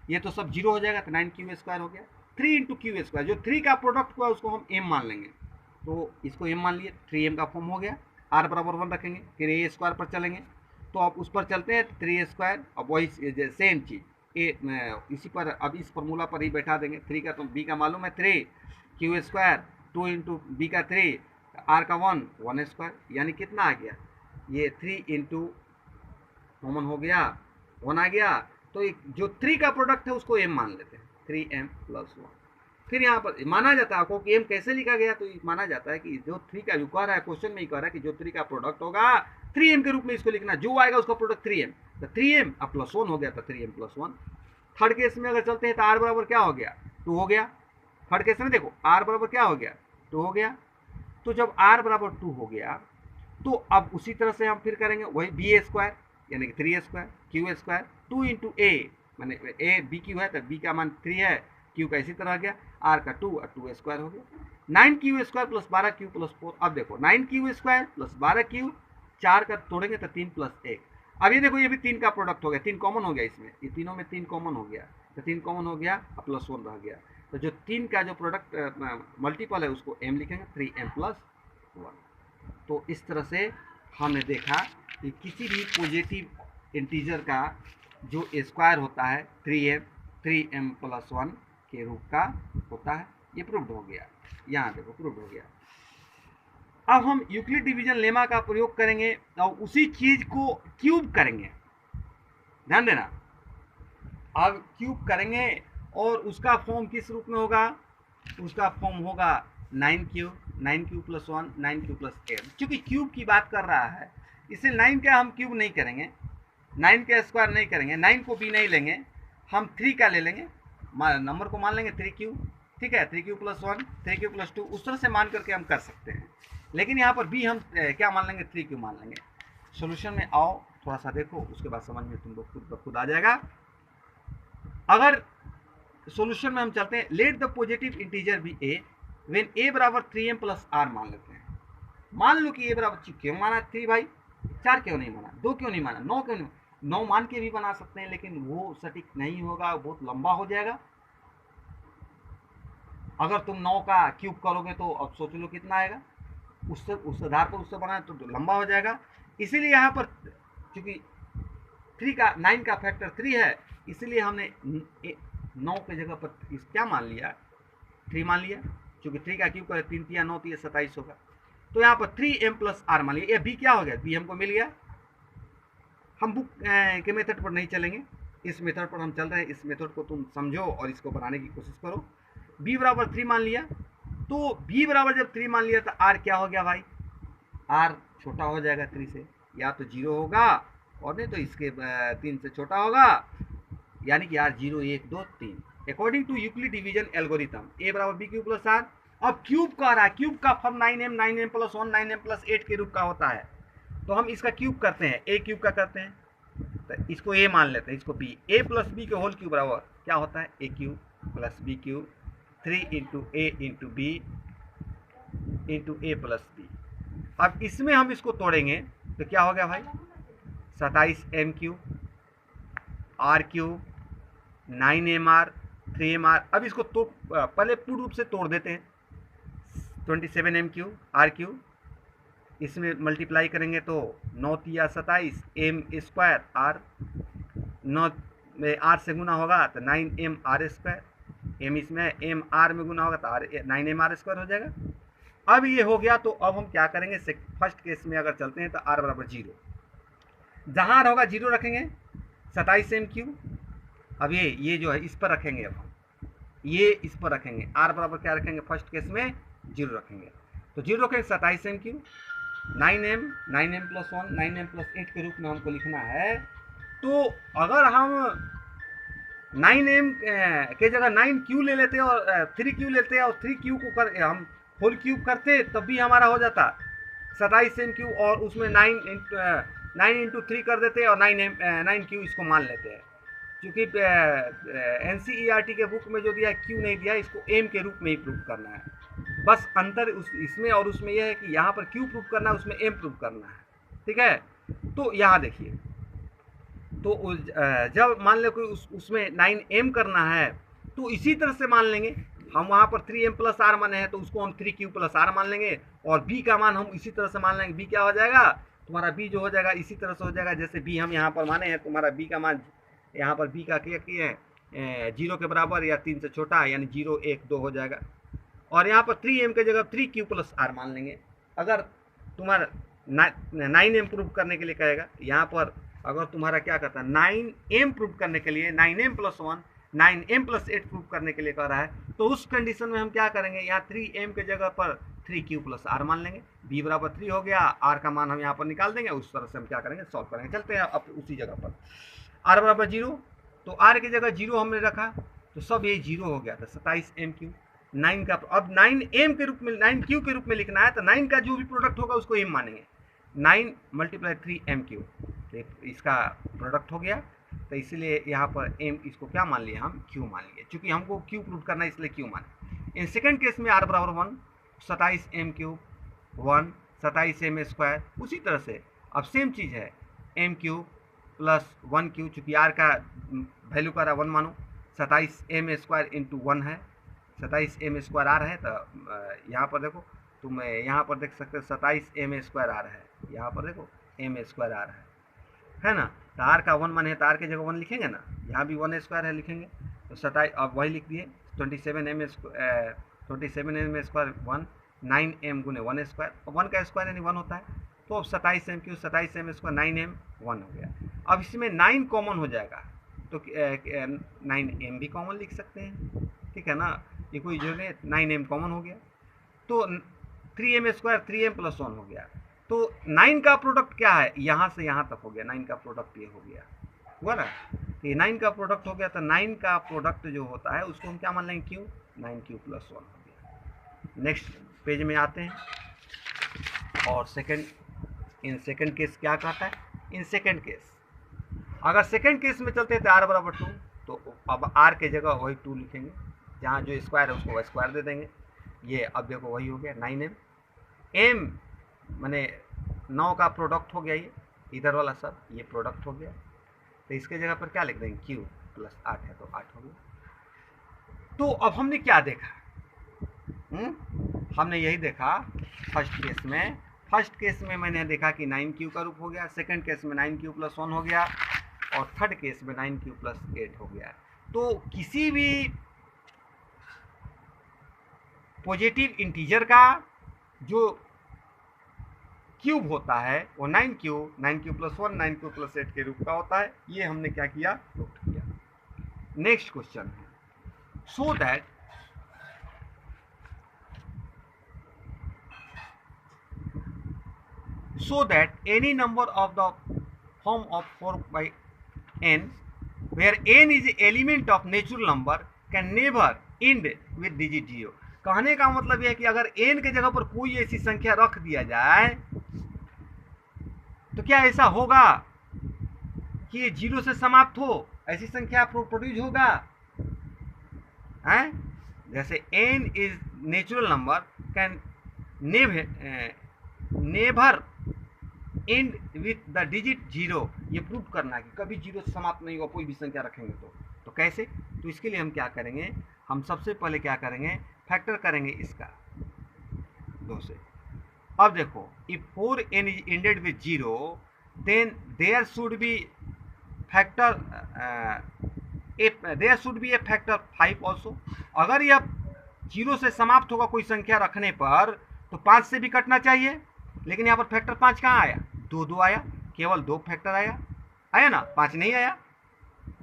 ये तो सब 0 हो जाएगा तो 9 क्यू स्क्वायर हो गया। 3 इंटू क्यू स्क्वायर, जो 3 का प्रोडक्ट हुआ उसको हम एम मान लेंगे, तो इसको एम मान लिए, 3m का फॉर्म हो गया। आर बराबर 1 रखेंगे, फिर ए स्क्वायर पर चलेंगे, तो अब उस पर चलते हैं 3 स्क्वायर, अब वही सेम चीज़ इसी पर, अब इस फॉर्मूला पर ही बैठा देंगे। 3 का तो बी का मालूम है 3, क्यू स्क्वायर 2 इंटू बी का 3, आर का 1 स्क्वायर, यानी कितना आ गया, ये 3 इंटू कॉमन हो गया 1 आ गया, तो जो 3 का प्रोडक्ट है उसको m मान लेते हैं, 3m + 1। फिर यहाँ पर माना जाता है आपको कि m कैसे लिखा गया, तो माना जाता है कि जो 3 का जो कह रहा है क्वेश्चन में ही कह रहा है कि जो 3 का प्रोडक्ट होगा 3m के रूप में इसको लिखना, जो आएगा उसका प्रोडक्ट 3m, तो 3m अब +1 हो गया तो 3m + 1। थर्ड केस में अगर चलते हैं तो r बराबर क्या हो गया, 2 हो गया। थर्ड केस में देखो r बराबर क्या हो गया, 2 हो गया। तो जब r बराबर 2 हो गया तो अब उसी तरह से हम फिर करेंगे वही बी स्क्वायर यानी कि 3 स्क्वायर, क्यू स्क्वायर 2 इंटू ए, मैंने ए बी क्यू है तो बी का मान 3 है, क्यू का इसी तरह आ गया, आर का 2 और 2 स्क्वायर हो गया। 9 Q square plus 12 Q plus 4। अब देखो 9 क्यू स्क्वायर प्लस 12 क्यू, 4 का तोड़ेंगे तो 3 + 1। अब ये देखो ये भी 3 का प्रोडक्ट हो गया, 3 कॉमन हो गया इसमें, ये तीनों में 3 कॉमन हो गया, तो 3 कॉमन हो गया और +1 रह गया। तो जो 3 का जो प्रोडक्ट मल्टीपल है उसको m लिखेंगे, 3m + 1। तो इस तरह से हमने देखा कि किसी भी पॉजिटिव इंटीजर का जो स्क्वायर होता है 3m + 1 के रूप का होता है। ये प्रूव्ड हो गया, यहाँ देखो प्रूव्ड हो गया। अब हम यूक्लिड डिवीजन लेमा का प्रयोग करेंगे और उसी चीज को क्यूब करेंगे, ध्यान देना। अब क्यूब करेंगे और उसका फॉर्म किस रूप में होगा, उसका फॉर्म होगा 9q + 1 9q + m। चूंकि क्यूब की बात कर रहा है इसलिए 9 का हम क्यूब नहीं करेंगे, 9 का स्क्वायर नहीं करेंगे, 9 को भी नहीं लेंगे, हम 3 का ले लेंगे, नंबर को मान लेंगे 3q, ठीक है, 3q + 1 3q + 2, उस तरह से मान करके हम कर सकते हैं। लेकिन यहाँ पर भी हम क्या मान लेंगे, 3q मान लेंगे। सोल्यूशन में आओ थोड़ा सा देखो, उसके बाद समझ में तुम लोग खुद आ जाएगा। अगर सोल्यूशन में हम चलते हैं, let the positive integer be a when a बराबर 3m + r मान लेते हैं। मान लो कि a बराबर क्यों माना 3 भाई, 4 क्यों नहीं माना, 2 क्यों नहीं माना, 9 क्यों नहीं, 9 मान के भी बना सकते हैं लेकिन वो सटीक नहीं होगा, बहुत लंबा हो जाएगा। अगर तुम 9 का क्यूब करोगे तो अब सोच लो कितना आएगा, उससे उस आधार पर उससे बनाए तो लंबा हो जाएगा। इसीलिए यहाँ पर क्योंकि 9 का फैक्टर 3 है, इसलिए हमने 9 की जगह पर क्या मान लिया, 3 मान लिया। क्योंकि 3 का क्यूब करे 3 × 9 तो ये 27 होगा। तो यहाँ पर 3m + r मान लिया। ये b क्या हो गया, b हमको मिल गया। हम बुक के मेथड पर नहीं चलेंगे, इस मेथड पर हम चल रहे हैं। इस मेथड को तुम समझो और इसको बनाने की कोशिश करो। b बराबर 3 मान लिया, तो b बराबर जब 3 मान लिया तो r क्या हो गया भाई, r छोटा हो जाएगा 3 से, या तो 0 होगा और नहीं तो इसके 3 से छोटा होगा, यानी कि r 0 1 2 3 according to Euclid division algorithm. a बराबर b क्यूब + r। अब क्यूब का रहा है, क्यूब का फॉर्म 9m + 1 9m + 8 के रूप का होता है, तो हम इसका क्यूब करते हैं, a क्यूब का करते हैं, तो इसको a मान लेते हैं, इसको b, a + b के होल क्यूब बराबर क्या होता है, a cube + b cube 3 × a × b × a + b। अब इसमें हम इसको तोड़ेंगे तो क्या हो गया भाई, 27m cube, r cube 9mr 3mr। अब इसको तो पहले पूर्ण रूप से तोड़ देते हैं, 27m क्यूब r क्यूब, इसमें मल्टीप्लाई करेंगे तो 9 × 27 m स्क्वायर r, 9 में r से गुना होगा तो 9m r², m इसमें m r में गुना होगा तो 9m r² हो जाएगा। अब ये हो गया, तो अब हम क्या करेंगे, फर्स्ट केस में अगर चलते हैं तो r बराबर 0, जहाँ r होगा 0 रखेंगे, 27m³। अब ये जो है इस पर रखेंगे, अब हम ये इस पर रखेंगे, r बराबर क्या रखेंगे, फर्स्ट केस में 0 रखेंगे, तो 0 रखेंगे 27m³। 9m 9m+1 9m+8 के रूप में हमको लिखना है। तो अगर हम 9m के जगह 9q ले लेते और 3q लेते और 3q को हम होल क्यूब करते तब भी हमारा हो जाता 27m³ और उसमें 9 × 3 कर देते और 9q इसको मान लेते हैं। क्योंकि NCERT के बुक में जो दिया है क्यू नहीं दिया है, इसको m के रूप में ही प्रूव करना है। बस अंतर इसमें और उसमें यह है कि यहाँ पर क्यू प्रूव करना है, उसमें m प्रूव करना है। ठीक है, तो यहाँ देखिए, तो जब मान लो कि उसमें 9m करना है तो इसी तरह से मान लेंगे हम, वहाँ पर 3m+r माने हैं तो उसको हम 3q+r मान लेंगे, और b का मान हम इसी तरह से मान लेंगे। b क्या हो जाएगा तुम्हारा, b जो हो जाएगा इसी तरह से हो जाएगा जैसे b हम यहाँ पर माने हैं। तुम्हारा b का मान यहाँ पर b का क्या है 0 के बराबर या 3 से छोटा, यानी 0 1 2 हो जाएगा। और यहाँ पर 3m के जगह 3q+r मान लेंगे। अगर तुम्हारा 9m प्रूव करने के लिए कहेगा, यहाँ पर अगर तुम्हारा क्या कहता है 9m प्रूव करने के लिए 9m+1 9m+8 प्रूव करने के लिए कह रहा है, तो उस कंडीशन में हम क्या करेंगे, यहाँ 3m के जगह पर 3q+r मान लेंगे। b बराबर 3 हो गया, r का मान हम यहाँ पर निकाल देंगे। उस तरह से हम क्या करेंगे, सॉल्व करेंगे। चलते हैं अब उसी जगह पर, r बराबर 0, तो r की जगह 0 हमने रखा तो सब ये 0 हो गया था 27m³। 9 का अब 9m के रूप में 9q के रूप में लिखना है, तो 9 का जो भी प्रोडक्ट होगा उसको m मानेंगे। 9 × 3m³, तो इसका प्रोडक्ट हो गया, तो इसलिए यहाँ पर m इसको क्या मान लिया, हम q मान लिए। चूंकि हमको q प्रूव करना है इसलिए q माने। इन सेकंड केस में r बराबर 1, 27m³ 1 27m²। उसी तरह से अब सेम चीज़ है m³ + 1q, चूँकि r का वैल्यू का 1 मानो, 27m² × 1 है, 27m²r है। तो यहाँ पर देखो, तुम यहाँ पर देख सकते हो 27m²r है, यहाँ पर देखो m²r है ना। तो r का 1 मान है तो r की जगह 1 लिखेंगे ना, यहाँ भी 1² है लिखेंगे। तो 27, अब वही लिख दिए 27m² 1 9m × 1², 1 का स्क्वायर यानी 1 होता है। तो अब 27m³ 27m² 9m 1 हो गया। अब इसमें 9 कॉमन हो जाएगा तो 9m भी कॉमन लिख सकते हैं, ठीक है ना, ये कोई जो नहीं, 9m कॉमन हो गया। तो 3m² 3m+1 हो गया। तो 9 का प्रोडक्ट क्या है, यहाँ से यहाँ तक हो गया, 9 का प्रोडक्ट ये हो गया, हुआ ना। तो ये 9 का प्रोडक्ट हो गया, तो 9 का प्रोडक्ट जो होता है उसको हम क्या मान लेंगे, q 9q+1 हो गया। नेक्स्ट पेज में आते हैं और इन सेकंड केस क्या कहता है। इन सेकंड केस अगर सेकंड केस में चलते हैं तो r बराबर 2, तो अब r के जगह वही 2 लिखेंगे, जहाँ जो स्क्वायर है उसको स्क्वायर दे देंगे। ये अब देखो वही हो गया 9m, m माने 9 का प्रोडक्ट हो गया, ये इधर वाला सब ये प्रोडक्ट हो गया। तो इसके जगह पर क्या लिख देंगे, q + 8 है तो 8 हो गया। तो अब हमने क्या देखा, हमने यही देखा फर्स्ट केस में मैंने देखा कि 9q का रूप हो गया, सेकंड केस में 9q+1 हो गया, और थर्ड केस में 9q+8 हो गया। तो किसी भी पॉजिटिव इंटीजर का जो क्यूब होता है वो 9q+1 9q+8 के रूप का होता है। ये हमने क्या किया, प्रूफ किया। नेक्स्ट क्वेश्चन है, so that any number of the form of 4/n where n is an element of natural number can never end with digit 0। कहने का मतलब यह है कि अगर n के जगह पर कोई ऐसी संख्या रख दिया जाए तो क्या ऐसा होगा कि ये 0 से समाप्त हो, ऐसी संख्या प्रोड्यूस होगा हैं। जैसे n is natural number can never and with the digit 0। ये प्रूव करना है कि कभी 0 से समाप्त नहीं होगा कोई भी संख्या रखेंगे तो कैसे। तो इसके लिए हम क्या करेंगे, हम सबसे पहले क्या करेंगे, फैक्टर करेंगे इसका 2 से। अब देखो, if 4n is ended with 0 then there should be factor a factor 5 also. अगर यह 0 से समाप्त होगा कोई संख्या रखने पर तो 5 से भी कटना चाहिए, लेकिन यहाँ पर फैक्टर 5 कहाँ आया, 2 आया, केवल 2 फैक्टर आया ना, 5 नहीं आया।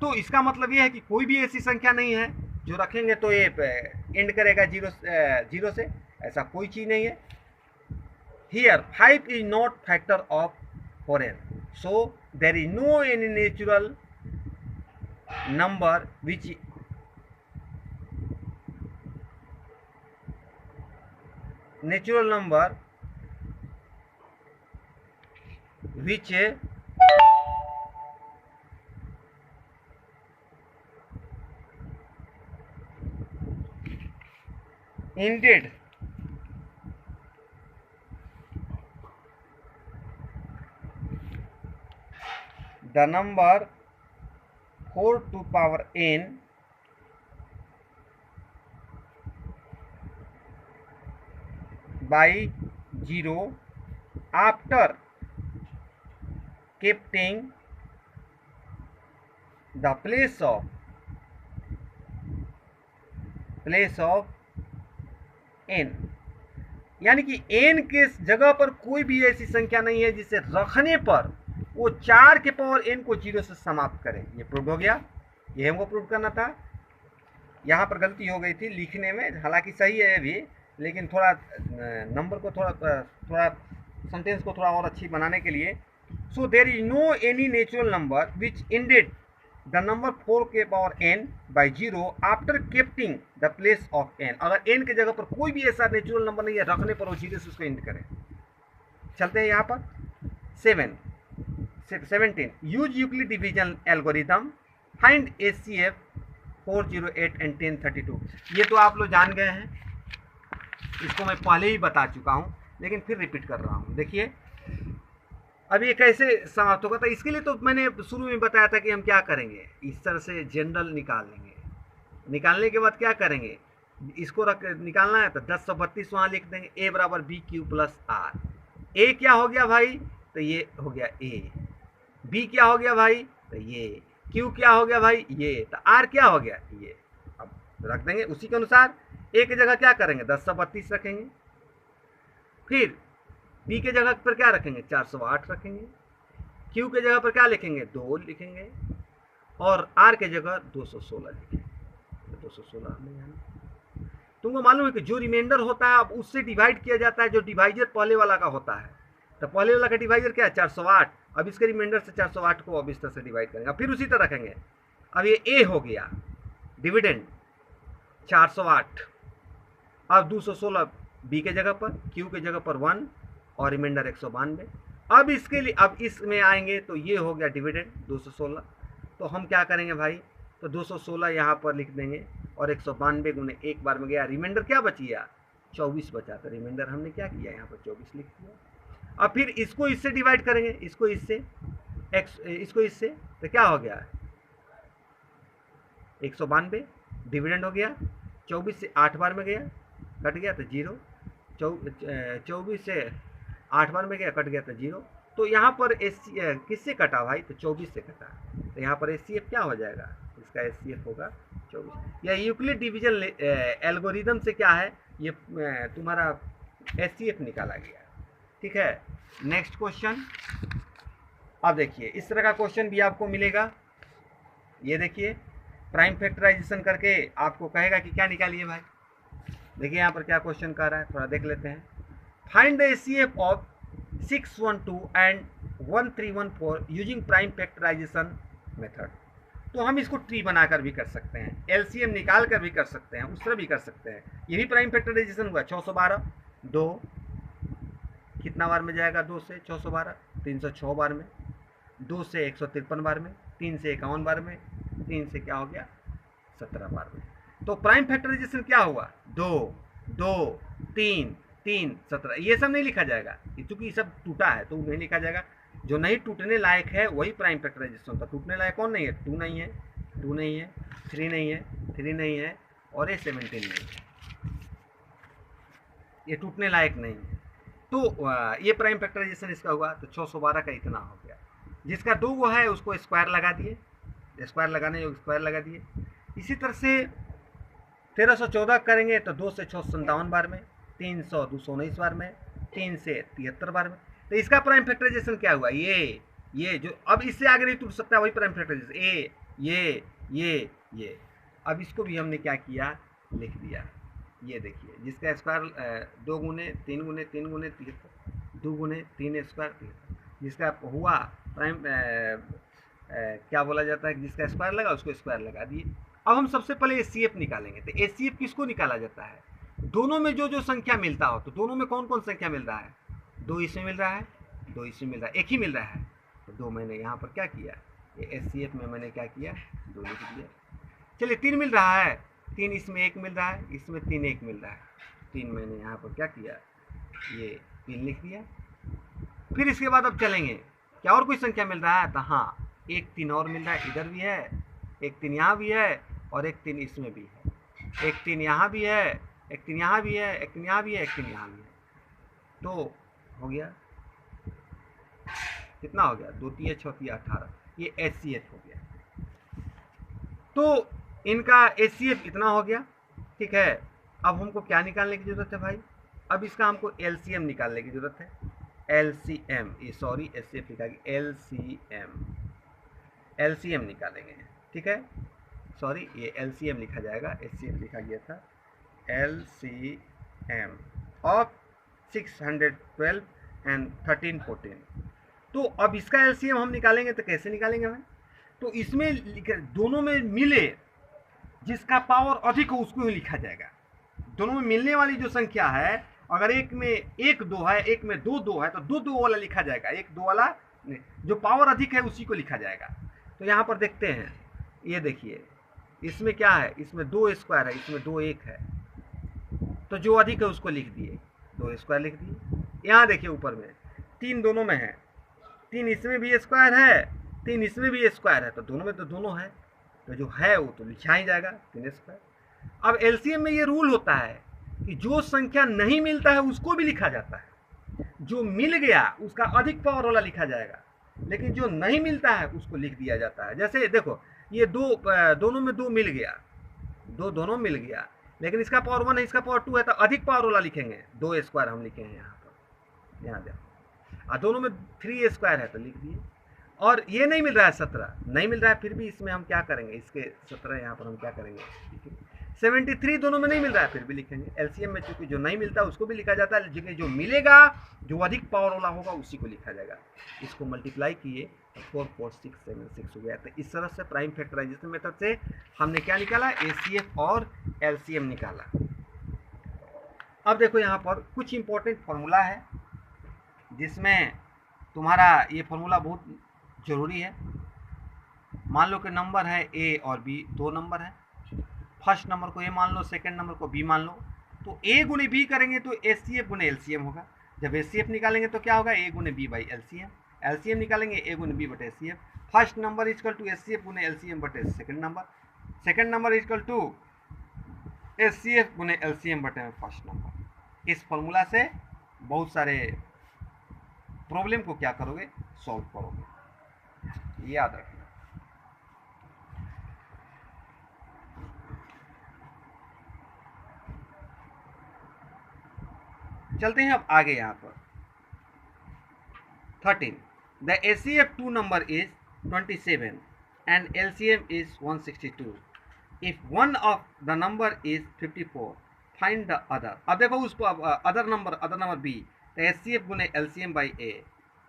तो इसका मतलब ये है कि कोई भी ऐसी संख्या नहीं है जो रखेंगे तो ये एंड करेगा जीरो से, ऐसा कोई चीज़ नहीं है। Here 5 is not factor of 4n, so there is no any natural number which which ended the number 4 to power n by 0 after keeping the place of n, यानी कि n के जगह पर कोई भी ऐसी संख्या नहीं है जिसे रखने पर वो 4 के पावर n को 0 से समाप्त करे। ये प्रूव हो गया, ये हमको प्रूव करना था। यहाँ पर गलती हो गई थी लिखने में, हालांकि सही है ये भी, लेकिन थोड़ा नंबर को थोड़ा सेंटेंस को थोड़ा और अच्छी बनाने के लिए, so there is no any natural number which ended the number 4 के power n by 0 after keeping the place of n। अगर n के जगह पर कोई भी ऐसा नेचुरल नंबर नहीं है रखने पर वो 0 से उसको इंड करें। चलते हैं यहाँ पर 17 use Euclid division algorithm, find HCF 408 and 1032। ये तो आप लोग जान गए हैं, इसको मैं पहले ही बता चुका हूँ लेकिन फिर रिपीट कर रहा हूँ। देखिए अब ये कैसे समाप्त होगा, तो इसके लिए तो मैंने शुरू में बताया था कि हम क्या करेंगे, इस तरह से जनरल निकाल लेंगे। निकालने के बाद क्या करेंगे, इसको निकालना है तो 1032 वहाँ लिख देंगे, a बराबर b q plus r. a क्या हो गया भाई, तो ये हो गया a। b क्या हो गया भाई, तो ये। q क्या हो गया भाई, ये। तो r क्या हो गया, ये। अब रख देंगे उसी के अनुसार। a की जगह क्या करेंगे, 1032 रखेंगे। फिर b के जगह पर क्या रखेंगे, 408 रखेंगे। q के जगह पर क्या लिखेंगे, 2 लिखेंगे। और r के जगह 216 लिखेंगे। 216 हमने तुमको मालूम है कि जो रिमाइंडर होता है अब उससे डिवाइड किया जाता है जो डिवाइजर पहले वाला का होता है। तो पहले वाला का डिवाइजर क्या है, 408। अब इसके रिमाइंडर से 408 को अब इस तरह से डिवाइड करेंगे, फिर उसी तरह रखेंगे। अब ये a हो गया डिविडेंड 408, अब 216 b के जगह पर, q के जगह पर 1 और रिमाइंडर 192। अब इसके लिए अब इसमें आएंगे तो ये हो गया डिविडेंड 216। तो हम क्या करेंगे भाई, तो 216 यहाँ पर लिख देंगे और 192 गुने एक बार में गया, रिमाइंडर क्या बच गया, 24 बचा। तो रिमाइंडर हमने क्या किया, यहाँ पर 24 लिख दिया। अब फिर इसको इससे डिवाइड करेंगे, इसको इससे, इसको इससे, तो क्या हो गया 192 डिविडेंड हो गया। 24 से 8 बार में गया, कट गया तो 0। 24 से 8 बार में गया, कट गया तो 0। तो यहाँ पर किससे कटा भाई, तो 24 से कटा। तो यहाँ पर HCF क्या हो जाएगा, इसका HCF होगा 24। या यूक्लिड डिवीजन एल्गोरिदम से क्या है, ये तुम्हारा HCF निकाला गया। ठीक है, नेक्स्ट क्वेश्चन। अब देखिए इस तरह का क्वेश्चन भी आपको मिलेगा। ये देखिए प्राइम फैक्टराइजेशन करके आपको कहेगा कि क्या निकालिए भाई। देखिए यहाँ पर क्या क्वेश्चन कर रहा है, थोड़ा देख लेते हैं। Find the HCF of 612 and 1314 using prime factorization method. तो हम इसको ट्री बनाकर भी कर सकते हैं, LCM निकाल कर भी कर सकते हैं, उस तरह भी कर सकते हैं। ये भी प्राइम फैक्टराइजेशन हुआ। 612 2 कितना बार में जाएगा, 2 से 612 306 बार में, 2 से 153 बार में, 3 से 51 बार में, 3 से क्या हो गया 17 बार में। तो प्राइम फैक्टराइजेशन क्या हुआ, 2 2 3 3 17। ये सब नहीं लिखा जाएगा क्योंकि ये सब टूटा है तो नहीं लिखा जाएगा। जो नहीं टूटने लायक है वही प्राइम फैक्टराइजेशन होता। टूटने लायक कौन नहीं है, 2 नहीं है, 2 नहीं है, 3 नहीं है, 3 नहीं है, और ये 17 नहीं है, ये टूटने लायक नहीं है। तो ये प्राइम फैक्टराइजेशन इसका हुआ। तो 612 का इतना हो गया। जिसका 2 वो है उसको स्क्वायर लगा दिए, स्क्वायर लगाने जो स्क्वायर लगा दिए। इसी तरह से 1314 करेंगे तो 2 से 657 बार में, 300 219 बार में, 3 से 73 बार में। तो इसका प्राइम फैक्टराइजेशन क्या हुआ, ये जो अब इससे आगे नहीं टूट सकता वही प्राइम फैक्टराइजेशन। ये। अब इसको भी हमने क्या किया, लिख दिया। ये देखिए, जिसका स्क्वायर 2 गुने 3 गुने 3 गुने 2 गुने 3 स्क्वायर 73, जिसका हुआ प्राइम क्या बोला जाता है, जिसका स्क्वायर लगा उसको स्क्वायर लगा दिए। अब हम सबसे पहले एचसीएफ निकालेंगे। तो एचसीएफ किसको निकाला जाता है, दोनों में जो जो संख्या मिलता हो। तो दोनों में कौन कौन संख्या मिल रहा है, 2 इसमें मिल रहा है, 2 इसमें मिल रहा है, एक ही मिल रहा है। तो 2 मैंने यहाँ पर क्या किया, ये एचसीएफ में मैंने क्या किया, 2 लिख दिया। चलिए 3 मिल रहा है, 3 इसमें 1 मिल रहा है, इसमें 3 1 मिल रहा है, 3 मैंने यहाँ पर क्या किया, ये 3 लिख दिया। फिर इसके बाद अब चलेंगे, क्या और कोई संख्या मिल रहा है, तो हाँ, एक 3 और मिल रहा है, इधर भी है, एक 3 यहाँ भी है, और एक 3 इसमें भी है, एक 3 यहाँ भी है, एक 3 यहाँ भी है, एक 3 यहाँ भी है, एक 3 यहाँ भी है। तो हो गया, कितना हो गया, 2 3 6 3 18, ये एचसीएफ हो गया। तो इनका एचसीएफ इतना हो गया, ठीक है। अब हमको क्या निकालने की जरूरत है भाई, अब इसका हमको एलसीएम निकालने की जरूरत है। एलसीएम, ये सॉरी एचसीएफ लिखा गया, एलसीएम निकालेंगे, ठीक है। सॉरी, ये एलसीएम लिखा जाएगा, एचसीएफ लिखा गया था, एलसीएम ऑफ 612 एंड 1314। तो अब इसका एलसीएम हम निकालेंगे, तो कैसे निकालेंगे भाई, तो इसमें दोनों में मिले जिसका पावर अधिक हो उसको ही लिखा जाएगा। दोनों में मिलने वाली जो संख्या है, अगर एक में 1 2 है, एक में 2 2 है, तो 2 2 वाला लिखा जाएगा, 1 2 वाला जो पावर अधिक है उसी को लिखा जाएगा। तो यहाँ पर देखते हैं, ये देखिए, इसमें क्या है, इसमें 2 स्क्वायर है, इसमें 2 1 है, तो जो अधिक है उसको लिख दिए, 2 स्क्वायर लिख दिए। यहाँ देखिए ऊपर में 3 दोनों में है, 3 इसमें भी स्क्वायर है, 3 इसमें भी स्क्वायर है, तो दोनों में तो दोनों है, तो जो है वो तो लिखा ही जाएगा 3 स्क्वायर। अब एलसीएम में ये रूल होता है कि जो संख्या नहीं मिलता है उसको भी लिखा जाता है, जो मिल गया उसका अधिक पावर वाला लिखा जाएगा, लेकिन जो नहीं मिलता है उसको लिख दिया जाता है। जैसे देखो, ये दोनों में 2 मिल गया, 2 दोनों मिल गया, लेकिन इसका पावर 1 है, इसका पावर 2 है, तो अधिक पावर वाला लिखेंगे, 2 स्क्वायर हम लिखेंगे यहाँ पर, यहाँ देखो। दोनों में 3 स्क्वायर है तो लिख दिए। और ये नहीं मिल रहा है, 17 नहीं मिल रहा है, फिर भी इसमें हम क्या करेंगे, इसके 17 यहाँ पर हम क्या करेंगे, 73 दोनों में नहीं मिल रहा है, फिर भी लिखेंगे। एलसीएम में चूंकि जो नहीं मिलता उसको भी लिखा जाता है, लेकिन जो मिलेगा, जो अधिक पावर वाला होगा उसी को लिखा जाएगा। इसको मल्टीप्लाई किए, 4 4 6 7 6 हो गया। तो इस तरह से प्राइम फैक्टराइजेशन मेथड से हमने क्या निकाला, एचसीएफ और एलसीएम निकाला। अब देखो यहाँ पर कुछ इंपॉर्टेंट फॉर्मूला है, जिसमें तुम्हारा ये फॉर्मूला बहुत जरूरी है। मान लो कि नंबर है ए और बी, 2 नंबर है, फर्स्ट नंबर को ए मान लो, सेकंड नंबर को बी मान लो। तो ए गुने बी करेंगे तो एचसीएफ गुने एलसीएम होगा। जब एचसीएफ निकालेंगे तो क्या होगा, ए गुने बी बाई एलसीएम। एलसीएम निकालेंगे ए गुने बी बटे HCF. First number equal to HCF गुने एलसीएम बटे second number. Second number equal to HCF गुने एलसीएम बटे फर्स्ट नंबर। इस फॉर्मूला से बहुत सारे प्रॉब्लम को क्या करोगे, सॉल्व करोगे, याद रखना। चलते हैं अब आगे यहाँ पर 13। The HCF 2 number is 27 and LCM is 162। If one of the number is 54, find the other. अब देखो उसको अदर नंबर बी, तो एचसीएफ गुने एलसीएम बाई ए,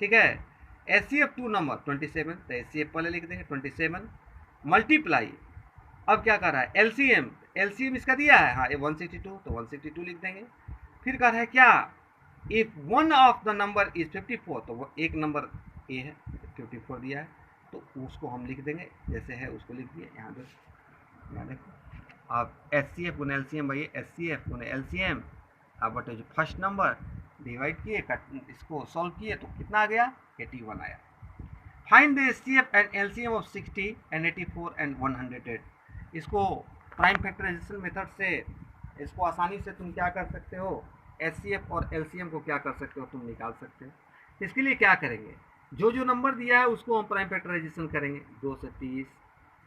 ठीक है। एचसीएफ 2 नंबर 27, तो एचसीएफ पहले लिख देंगे 27 मल्टीप्लाई, अब क्या कर रहा है, एलसीएम, एलसीएम इसका दिया है, हाँ, ये 162, तो 162 लिख देंगे। फिर कह रहा है क्या, if one of the number is 54, तो वो एक नंबर ए है, 54 दिया है, तो उसको हम लिख देंगे जैसे है उसको लिख दिए। यहाँ देखो, अब एचसीएफ गुने एलसीएम भाई, एचसीएफ गुने एलसीएम, अब बटे जो फर्स्ट नंबर डिवाइड किए, इसको सॉल्व किए तो कितना आ गया, 81 आया। Find the HCF and LCM of 60 and 84 and 108। इसको प्राइम फैक्टराइजेशन मेथड से इसको आसानी से तुम क्या कर सकते हो, एचसीएफ और एलसीएम को क्या कर सकते हो, तुम निकाल सकते हो। इसके लिए क्या करेंगे, जो जो नंबर दिया है उसको हम प्राइम फैक्टराइजेशन करेंगे, 2 से 30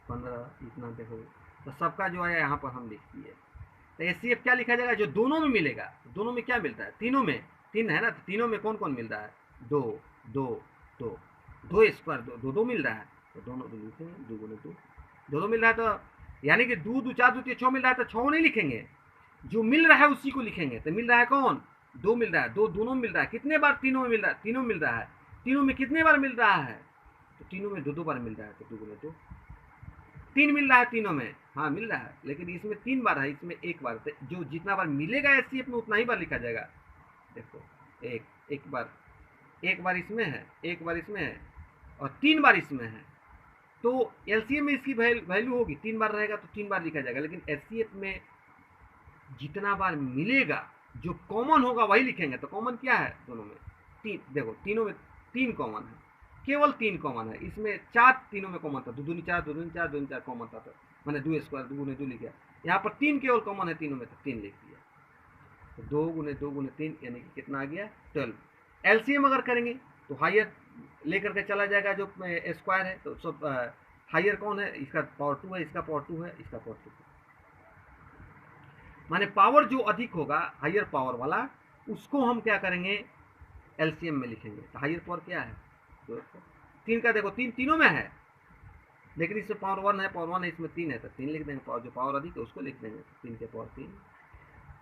15 इतना देखो, तो सबका जो है यहाँ पर हम लिख दिए। तो एचसीएफ क्या लिखा जाएगा, जो दोनों में मिलेगा, दोनों में क्या मिलता है, तीनों में 3 है ना, तो तीनों में कौन कौन मिल रहा है, 2 2 2 2 स्क्वायर 2 2 मिल रहा है, तो दोनों लिखेंगे 2 गुने 2 दोनों मिल रहा है तो यानी कि 2 2 4 2 6 मिल रहा है तो 6 नहीं लिखेंगे, जो मिल रहा है उसी को लिखेंगे। तो मिल रहा है कौन, 2 मिल रहा है, 2 दोनों मिल रहा है, कितने बार तीनों में मिल रहा है, तीनों मिल रहा है, तीनों में कितने बार मिल रहा है, तो तीनों में 2 2 बार मिल रहा है, तो 2 गुने 2 3 मिल रहा है तीनों में, हाँ मिल रहा है, लेकिन इसमें 3 बार है, इसमें 1 बार, तो जो जितना बार मिलेगा एचसीएफ में उतना ही बार लिखा जाएगा। देखो एक बार इसमें है, 1 बार इसमें है और 3 बार इसमें है, तो एलसीएम में इसकी वैल्यू होगी 3 बार रहेगा तो 3 बार लिखा जाएगा, लेकिन एचसीएफ में जितना बार मिलेगा जो कॉमन होगा वही लिखेंगे। तो कॉमन क्या है दोनों में, 3, देखो तीनों में 3 कॉमन है, केवल 3 कॉमन है, इसमें 4 तीनों में कॉमन था, 2 दूनी 4 2 दूनी 4 2 दूनी 4 कॉमन था, तो मैंने 2 स्क्वायर 2 गुने 2 लिखा, यहाँ पर 3 केवल कॉमन है तीनों में, तो 3 लिख दिया, तो 2 गुने 2 गुने 3 यानी कि कितना आ गया 12। एलसीएम अगर करेंगे तो हायर लेकर के चला जाएगा, जो स्क्वायर है तो सब हायर कौन है, इसका पावर 2 है, इसका पावर 2 है, इसका पावर 2 है, माने पावर जो अधिक होगा हायर पावर वाला उसको हम क्या करेंगे एलसीएम में लिखेंगे। तो हायर पावर क्या है, 3 का देखो 3 तीनों में है, लेकिन इसमें पावर 1 है, पावर 1 है, इसमें 3 है, तो 3 लिख देंगे, पावर जो पावर अधिक है उसको लिख देंगे, 3 के पावर 3।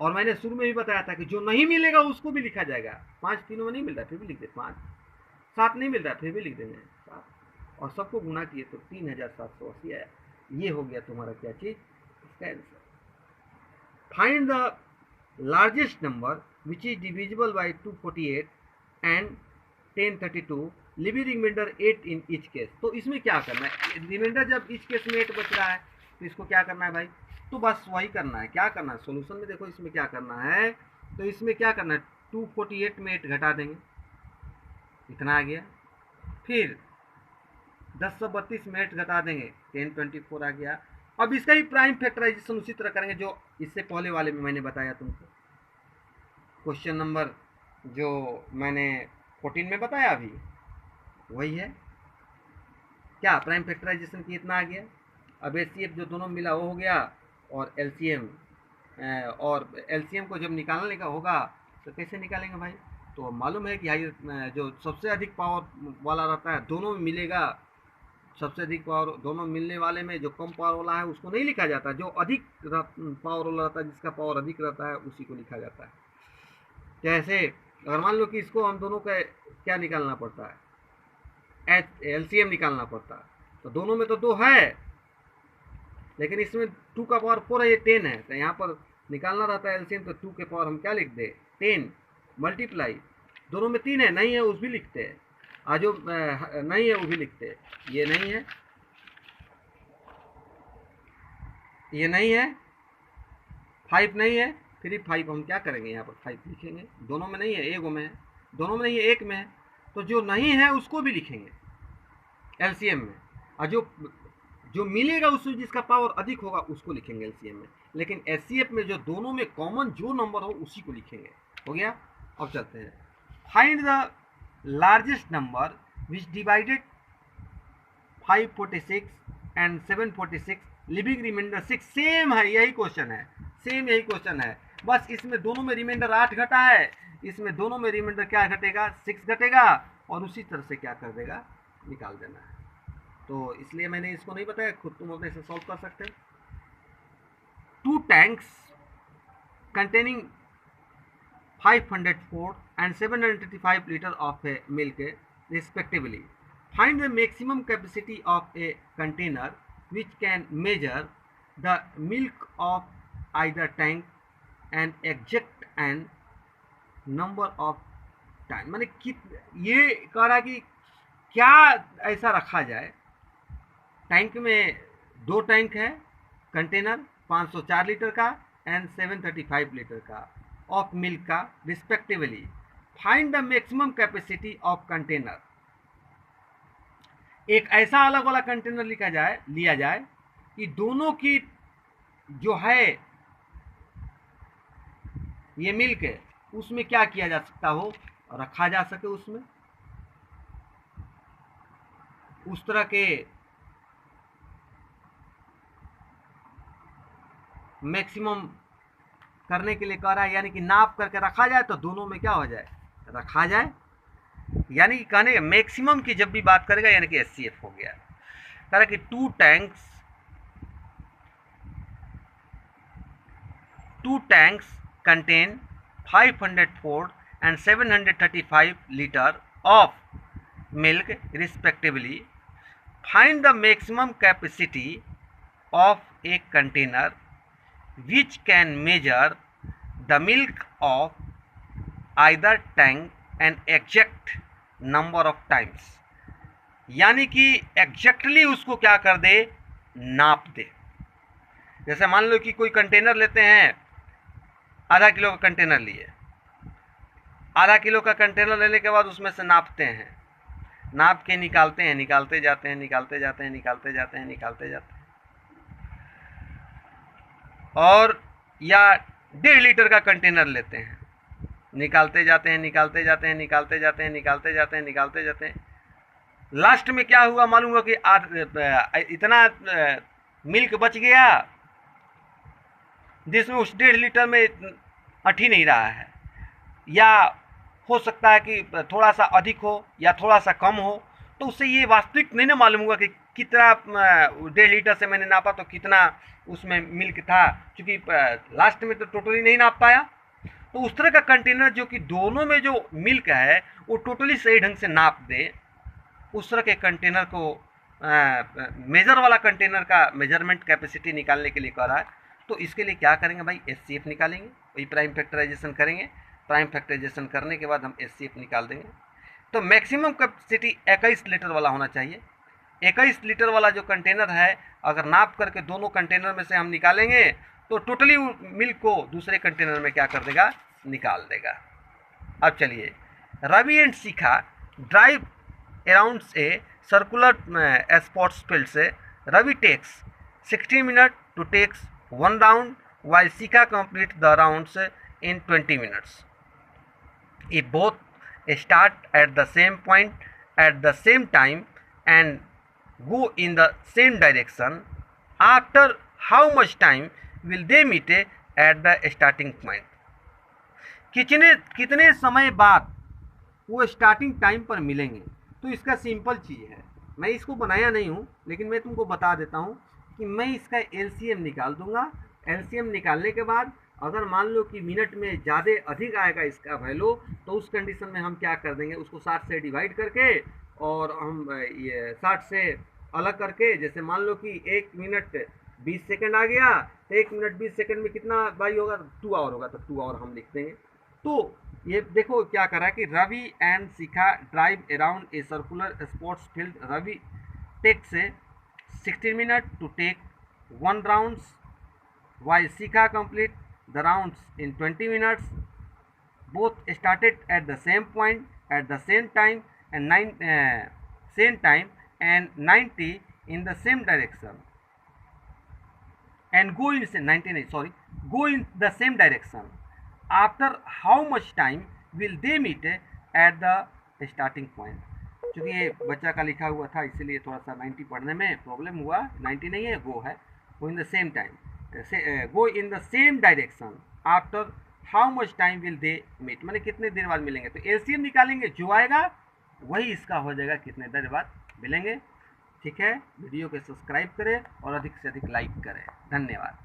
और मैंने शुरू में भी बताया था कि जो नहीं मिलेगा उसको भी लिखा जाएगा, 5 तीनों में नहीं मिल रहा फिर भी लिख दे 5, 7 नहीं मिल रहा फिर भी लिख देंगे 7, और सबको गुना किए तो 3780 आया। ये हो गया तुम्हारा क्या चीज, इसका answer. Find the largest number which is divisible by 248 and 1032, living reminder 8 in each case. तो इसमें क्या करना है, रिमाइंडर जब ईच केस में 8 बच रहा है तो इसको क्या करना है भाई, तो बस वही करना है। क्या करना है सोल्यूशन में, देखो इसमें क्या करना है, तो इसमें क्या करना है 248 में 8 घटा देंगे, इतना आ गया, फिर 1032 में 8 घटा देंगे 1024 आ गया। अब इसका ही प्राइम फैक्टराइजेशन उसी तरह करेंगे जो इससे पहले वाले में मैंने बताया तुमको, क्वेश्चन नंबर जो मैंने 14 में बताया अभी वही है। क्या प्राइम फैक्टराइजेशन की इतना आ गया, अब एचसीएफ जो दोनों मिला वो हो गया, और एलसीएम को जब निकालने का होगा तो कैसे निकालेंगे भाई, तो मालूम है कि हाई जो सबसे अधिक पावर वाला रहता है दोनों में मिलेगा, सबसे अधिक पावर दोनों मिलने वाले में जो कम पावर वाला है उसको नहीं लिखा जाता, जो अधिक पावर वाला रहता है जिसका पावर अधिक रहता है उसी को लिखा जाता है। जैसे अगर मान लो कि इसको हम दोनों का क्या निकालना पड़ता है, एलसीएम निकालना पड़ता है, तो दोनों में तो 2 है, लेकिन इसमें 2 का पावर 4 है, ये 10 है, तो यहाँ पर निकालना रहता है एलसीएम, तो 2 के पावर हम क्या लिख दे 10 मल्टीप्लाई, दोनों में 3 है, नहीं है उस भी लिखते हैं, और जो नहीं है वो भी लिखते हैं, ये नहीं है, ये नहीं है, 5 नहीं है, फिर 5 हम क्या करेंगे यहाँ पर 5 लिखेंगे, दोनों में नहीं है, एक में है, दोनों में नहीं है, एक में है, तो जो नहीं है उसको भी लिखेंगे एलसीएम में, और जो मिलेगा उसमें जिसका पावर अधिक होगा उसको लिखेंगे एलसीएम में, लेकिन एचसीएफ में जो दोनों में कॉमन जो नंबर हो उसी को लिखेंगे। हो गया, अब चलते हैं, find the largest number which divided 546 and 746 living reminder 6। Same है, यही क्वेश्चन है, सेम यही क्वेश्चन है, बस इसमें दोनों में रिमाइंडर 8 घटा है, इसमें दोनों में रिमाइंडर क्या घटेगा 6 घटेगा, और उसी तरह से क्या कर देगा निकाल देना है। तो इसलिए मैंने इसको नहीं बताया, खुद तुम अपने से सॉल्व कर सकते हो। 2 tanks containing 504 and 735 liter of milk respectively. Find the maximum capacity of a container which can measure the milk of either tank and exact and number of time। माने ये कह रहा कि क्या ऐसा रखा जाए, टैंक में 2 टैंक है, कंटेनर 504 लीटर का एंड 735 लीटर का ऑफ मिल्क का respectively. Find the maximum capacity of container. एक ऐसा अलग वाला कंटेनर लिया जाए कि दोनों की जो है ये मिल्क है उसमें क्या किया जा सकता हो, रखा जा सके, उसमें उस तरह के मैक्सिमम करने के लिए कह रहा है, यानी कि नाप करके रखा जाए तो दोनों में क्या हो जाए रखा जाए, यानी कि कहने मैक्सिमम की जब भी बात करेगा यानी कि एचसीएफ हो गया। कह रहा कि 2 tanks 2 tanks contain 504 and 735 liter of milk respectively. Find the maximum capacity of a container which can measure the milk of either tank an exact number of times. यानी कि एग्जैक्टली उसको क्या कर दे, नाप दे। जैसे मान लो कि कोई कंटेनर लेते हैं, आधा किलो का कंटेनर लिए, आधा किलो का कंटेनर लेने के बाद उसमें से नापते हैं, नाप के निकालते हैं, निकालते जाते हैं, निकालते जाते हैं, निकालते जाते हैं, निकालते जाते हैं। और या 1.5 लीटर का कंटेनर लेते हैं, निकालते जाते हैं, निकालते जाते हैं, निकालते जाते हैं, निकालते जाते हैं, निकालते जाते हैं। लास्ट में क्या हुआ मालूम हुआ कि इतना मिल्क बच गया जिसमें उस 1.5 लीटर में अट ही नहीं रहा है, या हो सकता है कि थोड़ा सा अधिक हो या थोड़ा सा कम हो। तो उससे ये वास्तविक नहीं ना मालूम हुआ कि कितना 1.5 लीटर से मैंने नापा तो कितना उसमें मिल्क था, क्योंकि लास्ट में तो टोटली नहीं नाप पाया। तो उस तरह का कंटेनर जो कि दोनों में जो मिल्क है वो टोटली सही ढंग से नाप दे, उस तरह के कंटेनर को मेजर वाला कंटेनर का मेजरमेंट कैपेसिटी निकालने के लिए कह रहा है। तो इसके लिए क्या करेंगे भाई, एचसीएफ निकालेंगे, वही प्राइम फैक्टराइजेशन करेंगे। प्राइम फैक्टराइजेशन करने के बाद हम एचसीएफ निकाल देंगे। तो मैक्सिमम कैपेसिटी 21 लीटर वाला होना चाहिए। 21 लीटर वाला जो कंटेनर है, अगर नाप करके दोनों कंटेनर में से हम निकालेंगे तो टोटली मिल्क को दूसरे कंटेनर में क्या कर देगा, निकाल देगा। अब चलिए, Ravi and Shikha drive around a circular sports field से। Ravi takes 60 minute to takes 1 round while Shikha complete the rounds in 20 minutes. If both start at the same point at the same time and go in the same direction, after how much time will they meet at the starting point? कितने समय बाद वो starting time पर मिलेंगे? तो इसका simple चीज़ है, मैं इसको बनाया नहीं हूँ लेकिन मैं तुमको बता देता हूँ कि मैं इसका एलसीएम निकाल दूंगा। एलसीएम निकालने के बाद अगर मान लो कि मिनट में ज़्यादा अधिक आएगा इसका वैल्यू, तो उस कंडीशन में हम क्या कर देंगे, उसको 60 से डिवाइड करके और हम ये 60 से अलग करके, जैसे मान लो कि 1 मिनट 20 सेकंड आ गया, तो 1 मिनट 20 सेकंड में कितना बाई होगा, 2 आवर होगा, तो 2 आवर हम लिख देंगे। तो ये देखो क्या कर रहा है कि Ravi and Shikha drive around a circular sports field. Ravi takes 60 minute to take 1 rounds while Shikha complete the rounds in 20 minutes. Both started at the same point at the same time and 90 in the same direction and go in the same direction. After how much time will they meet at the starting point? क्योंकि ये बच्चा का लिखा हुआ था इसलिए थोड़ा सा 90 पढ़ने में प्रॉब्लम हुआ। 90 नहीं है, गो है, go in the same time, go in the same direction. After how much time will they meet, मैंने कितने देर बाद मिलेंगे। तो एलसीएम निकालेंगे, जो आएगा वही इसका हो जाएगा, कितने देर बाद मिलेंगे। ठीक है, वीडियो को सब्सक्राइब करें और अधिक से अधिक लाइक करें। धन्यवाद।